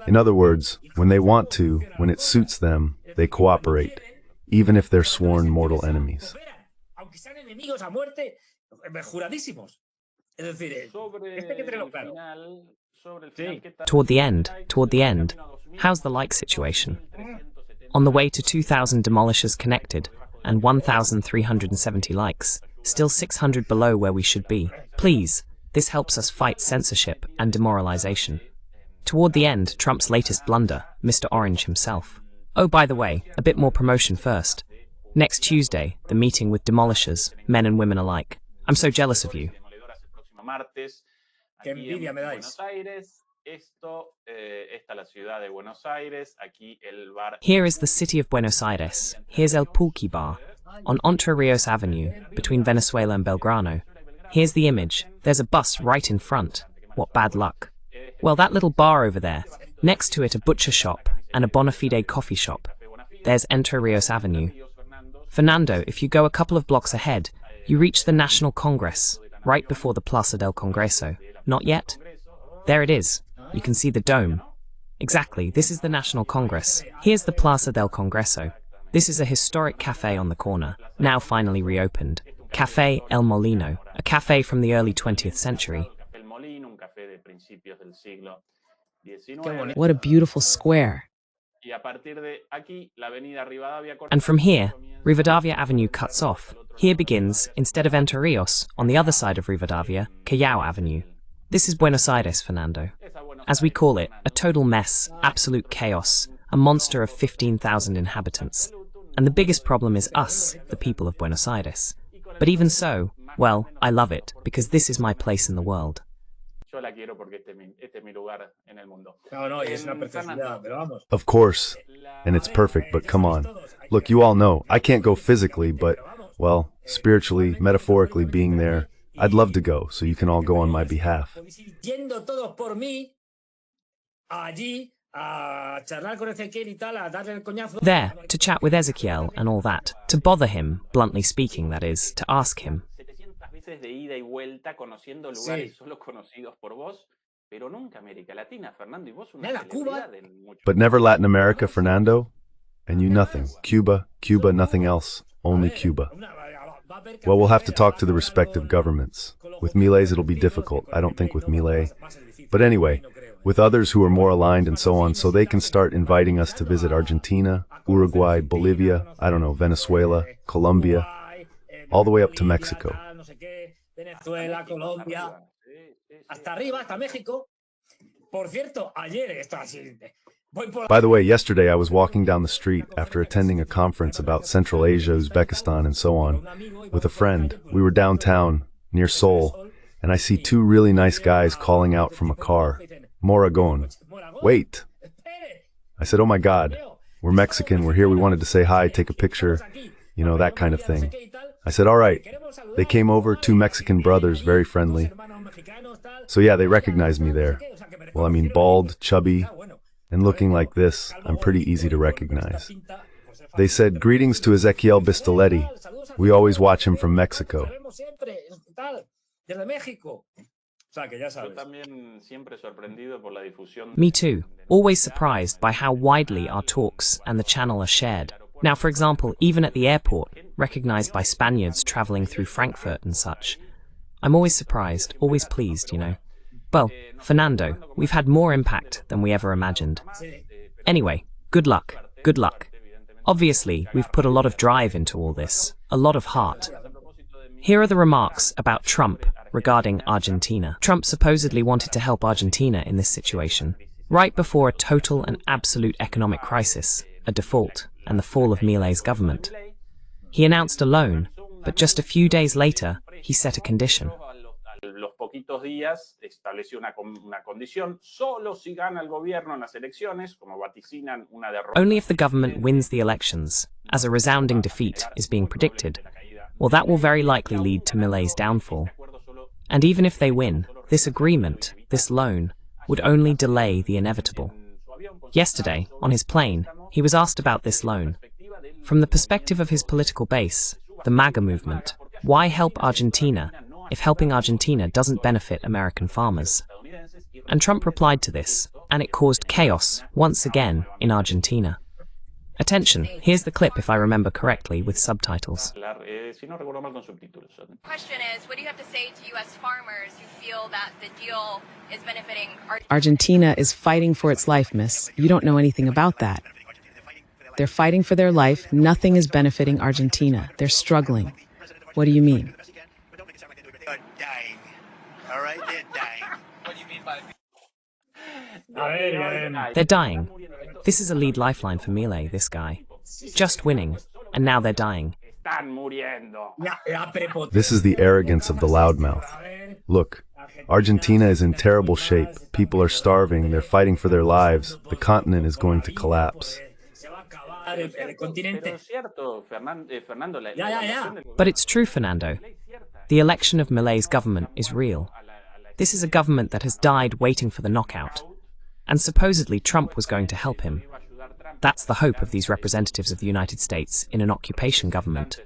In other words, when they want to, when it suits them, they cooperate, even if they're sworn mortal enemies. Toward the end, how's the like situation? On the way to 2,000 demolishers connected and 1,370 likes, still 600 below where we should be. Please, this helps us fight censorship and demoralization. Toward the end, Trump's latest blunder, Mr. Orange himself. Oh, by the way, a bit more promotion first. Next Tuesday, the meeting with demolishers, men and women alike. I'm so jealous of you. Here is the city of Buenos Aires. Here's El Pulqui Bar, on Entre Rios Avenue, between Venezuela and Belgrano. Here's the image. There's a bus right in front. What bad luck. Well, that little bar over there. Next to it, a butcher shop and a bona fide coffee shop. There's Entre Rios Avenue. Fernando, if you go a couple of blocks ahead, you reach the National Congress, right before the Plaza del Congreso. Not yet? There it is. You can see the dome. Exactly, this is the National Congress. Here's the Plaza del Congreso. This is a historic cafe on the corner, now finally reopened. Café El Molino, a cafe from the early 20th century. What a beautiful square. And from here, Rivadavia Avenue cuts off. Here begins, instead of Entre Rios, on the other side of Rivadavia, Callao Avenue. This is Buenos Aires, Fernando. As we call it, a total mess, absolute chaos, a monster of 15,000 inhabitants. And the biggest problem is us, the people of Buenos Aires. But even so, well, I love it, because this is my place in the world. Of course, and it's perfect, but come on. Look, you all know, I can't go physically, but, well, spiritually, metaphorically being there, I'd love to go, so you can all go on my behalf. There, to chat with Ezequiel and all that, to bother him, bluntly speaking, that is, to ask him. But never Latin America, Fernando? And you nothing. Cuba, nothing else. Only Cuba. Well, we'll have to talk to the respective governments. With Milei's it'll be difficult. I don't think with Milei. But anyway, with others who are more aligned and so on, so they can start inviting us to visit Argentina, Uruguay, Bolivia, I don't know, Venezuela, Colombia, all the way up to Mexico. By the way, yesterday I was walking down the street after attending a conference about Central Asia, Uzbekistan, and so on, with a friend. We were downtown, near Seoul, and I see two really nice guys calling out from a car. Moragón. Wait! I said, oh my God, we're Mexican, we're here, we wanted to say hi, take a picture, you know, that kind of thing. I said, all right. They came over, two Mexican brothers, very friendly. So yeah, they recognized me there. Well, I mean, bald, chubby, and looking like this, I'm pretty easy to recognize. They said, greetings to Ezequiel Bistoletti. We always watch him from Mexico. Me too, always surprised by how widely our talks and the channel are shared. Now, for example, even at the airport, recognized by Spaniards traveling through Frankfurt and such. I'm always surprised, always pleased, you know. Well, Fernando, we've had more impact than we ever imagined. Anyway, good luck, good luck. Obviously, we've put a lot of drive into all this, a lot of heart. Here are the remarks about Trump regarding Argentina. Trump supposedly wanted to help Argentina in this situation, right before a total and absolute economic crisis, a default, and the fall of Milei's government. He announced a loan, but just a few days later, he set a condition. Only if the government wins the elections, as a resounding defeat is being predicted, well, that will very likely lead to Milei's downfall. And even if they win, this agreement, this loan, would only delay the inevitable. Yesterday, on his plane, he was asked about this loan. From the perspective of his political base, the MAGA movement, why help Argentina if helping Argentina doesn't benefit American farmers? And Trump replied to this, and it caused chaos once again in Argentina. Attention, here's the clip if I remember correctly with subtitles. The question is, what do you have to say to U.S. farmers who feel that the deal is benefiting Argentina is fighting for its life, miss. You don't know anything about that. They're fighting for their life. Nothing is benefiting Argentina. They're struggling. What do you mean? They're dying. All right, they're dying. What do you mean by They're dying. This is a lead lifeline for Milei, this guy. Just winning, and now they're dying. This is the arrogance of the loudmouth. Look, Argentina is in terrible shape. People are starving, they're fighting for their lives. The continent is going to collapse. But it's true, Fernando. The election of Milei's government is real. This is a government that has died waiting for the knockout. And supposedly Trump was going to help him. That's the hope of these representatives of the United States in an occupation government.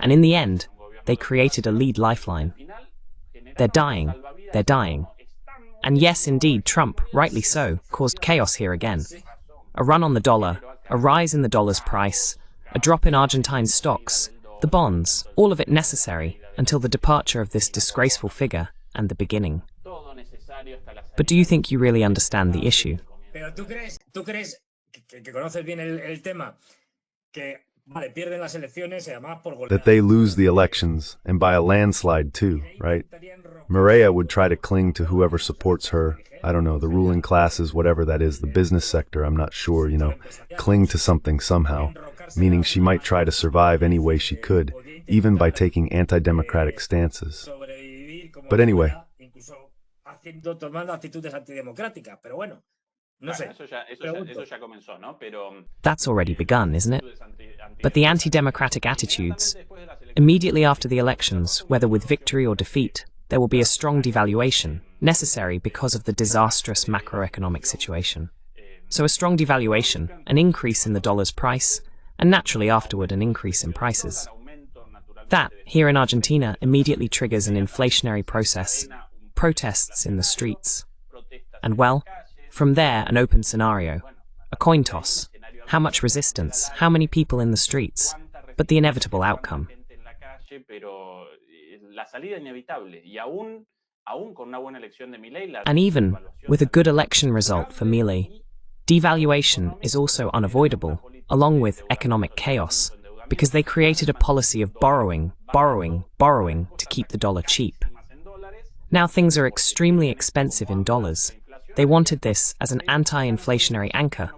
And in the end, they created a lead lifeline. They're dying. They're dying. And yes, indeed, Trump, rightly so, caused chaos here again. A run on the dollar, a rise in the dollar's price, a drop in Argentine stocks, the bonds, all of it necessary until the departure of this disgraceful figure and the beginning. But do you think you really understand the issue? Vale, pierden las elecciones y además por goleada. That they lose the elections, and by a landslide too, right? Mireia would try to cling to whoever supports her. I don't know, the ruling classes, whatever that is, the business sector, I'm not sure, cling to something somehow, meaning she might try to survive any way she could, even by taking anti-democratic stances. But anyway. Tomando actitudes antidemocráticas, pero bueno, no sé. Eso ya comenzó, ¿no? Pero That's already begun, isn't it? But the anti-democratic attitudes, immediately after the elections, whether with victory or defeat, there will be a strong devaluation, necessary because of the disastrous macroeconomic situation. So a strong devaluation, an increase in the dollar's price, and naturally afterward an increase in prices. That, here in Argentina, immediately triggers an inflationary process, protests in the streets. And well, from there, an open scenario, a coin toss. How much resistance, how many people in the streets, but the inevitable outcome. And even with a good election result for Milei, devaluation is also unavoidable, along with economic chaos, because they created a policy of borrowing to keep the dollar cheap. Now things are extremely expensive in dollars. They wanted this as an anti-inflationary anchor,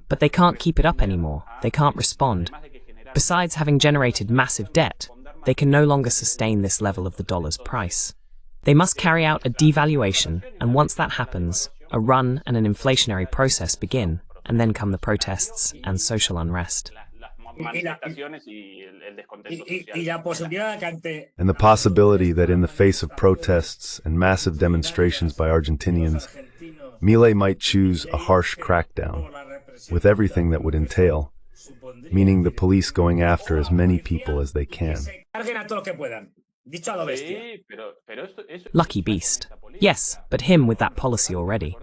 but they can't keep it up anymore. They can't respond. Besides having generated massive debt, they can no longer sustain this level of the dollar's price. They must carry out a devaluation, and once that happens, a run and an inflationary process begin, and then come the protests and social unrest. And the possibility that in the face of protests and massive demonstrations by Argentinians, Milei might choose a harsh crackdown, with everything that would entail, meaning the police going after as many people as they can. Lucky beast. Yes, but him with that policy already.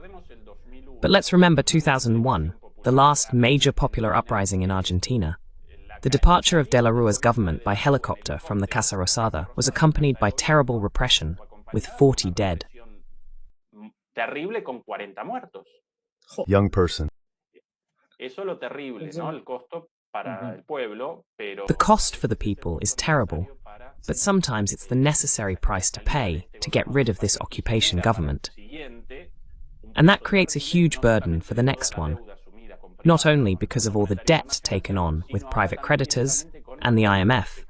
But let's remember 2001, the last major popular uprising in Argentina. The departure of De la Rua's government by helicopter from the Casa Rosada was accompanied by terrible repression, with 40 dead. Young person. The cost for the people is terrible, but sometimes it's the necessary price to pay to get rid of this occupation government. And that creates a huge burden for the next one, not only because of all the debt taken on with private creditors and the IMF,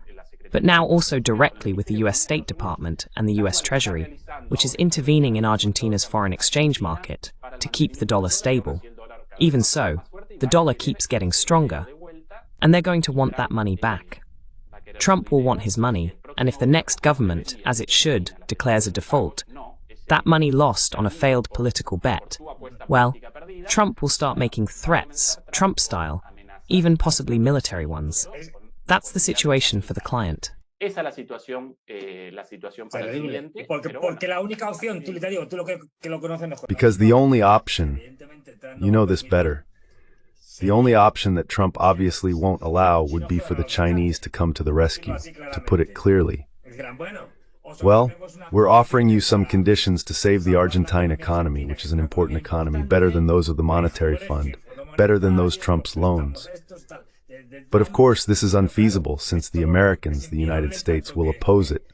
but now also directly with the US State Department and the US Treasury, which is intervening in Argentina's foreign exchange market to keep the dollar stable. Even so, the dollar keeps getting stronger, and they're going to want that money back. Trump will want his money, and if the next government, as it should, declares a default, that money lost on a failed political bet, well, Trump will start making threats, Trump style, even possibly military ones. That's the situation for the client. Because the only option, you know this better, the only option that Trump obviously won't allow would be for the Chinese to come to the rescue, to put it clearly. Well, we're offering you some conditions to save the Argentine economy, which is an important economy, better than those of the Monetary Fund, better than those Trump's loans. But of course, this is unfeasible since the Americans, the United States, will oppose it.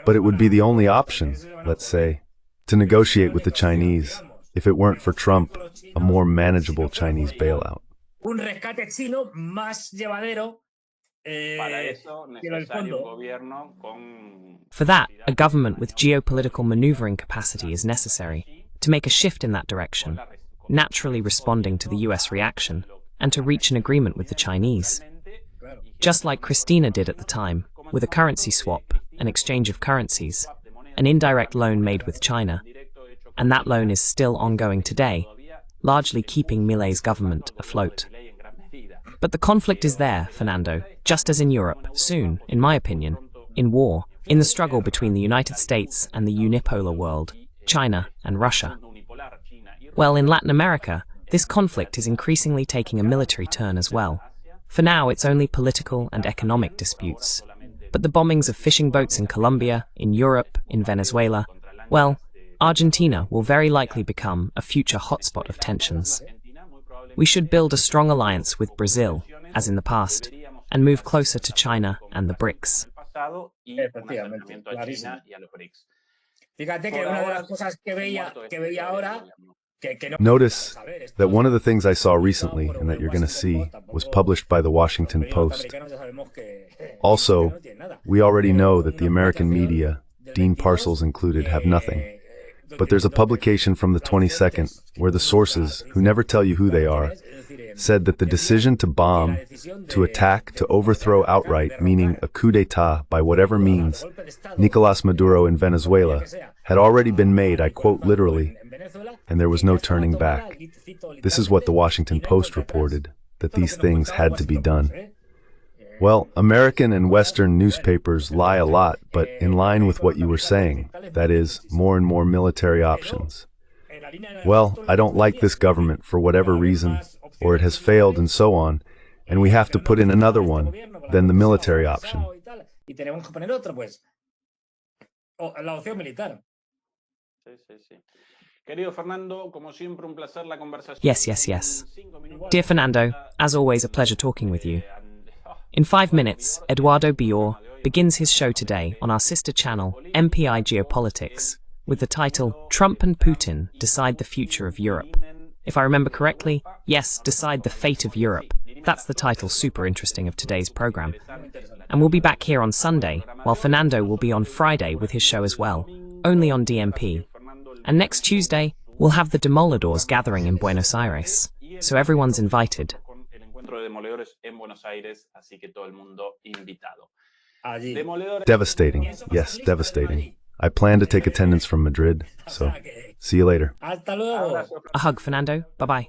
But it would be the only option, let's say, to negotiate with the Chinese, if it weren't for Trump, a more manageable Chinese bailout. For that, a government with geopolitical maneuvering capacity is necessary to make a shift in that direction, naturally responding to the US reaction, and to reach an agreement with the Chinese. Just like Cristina did at the time, with a currency swap, an exchange of currencies, an indirect loan made with China, and that loan is still ongoing today, largely keeping Milei's government afloat. But the conflict is there, Fernando, just as in Europe, soon, in my opinion, in war, in the struggle between the United States and the unipolar world, China and Russia. Well, in Latin America, this conflict is increasingly taking a military turn as well. For now, it's only political and economic disputes. But the bombings of fishing boats in Colombia, in Europe, in Venezuela, well, Argentina will very likely become a future hotspot of tensions. We should build a strong alliance with Brazil, as in the past, and move closer to China and the BRICS. Efectivamente, clarísimo. Fíjate que una de las cosas que veía ahora que no. Notice that one of the things I saw recently, and that you're going to see, was published by the Washington Post. Also, we already know that the American media, Dean Parcels included, have nothing. But there's a publication from the 22nd where the sources, who never tell you who they are, said that the decision to bomb, to attack, to overthrow outright, meaning a coup d'etat by whatever means, Nicolás Maduro in Venezuela, had already been made, I quote literally, and there was no turning back. This is what the Washington Post reported, that these things had to be done. Well, American and Western newspapers lie a lot, but in line with what you were saying, that is, more and more military options. Well, I don't like this government for whatever reason, or it has failed and so on, and we have to put in another one, then the military option. Yes. Dear Fernando, as always, a pleasure talking with you. In 5 minutes, Eduardo Bior begins his show today on our sister channel, MPI Geopolitics, with the title, Trump and Putin Decide the Future of Europe. If I remember correctly, yes, Decide the Fate of Europe. That's the title, super interesting, of today's program. And we'll be back here on Sunday, while Fernando will be on Friday with his show as well, only on DMP. And next Tuesday, we'll have the Demolidors gathering in Buenos Aires, so everyone's invited. Devastating. Yes, devastating. I plan to take attendance from Madrid, so see you later. A hug, Fernando. Bye-bye.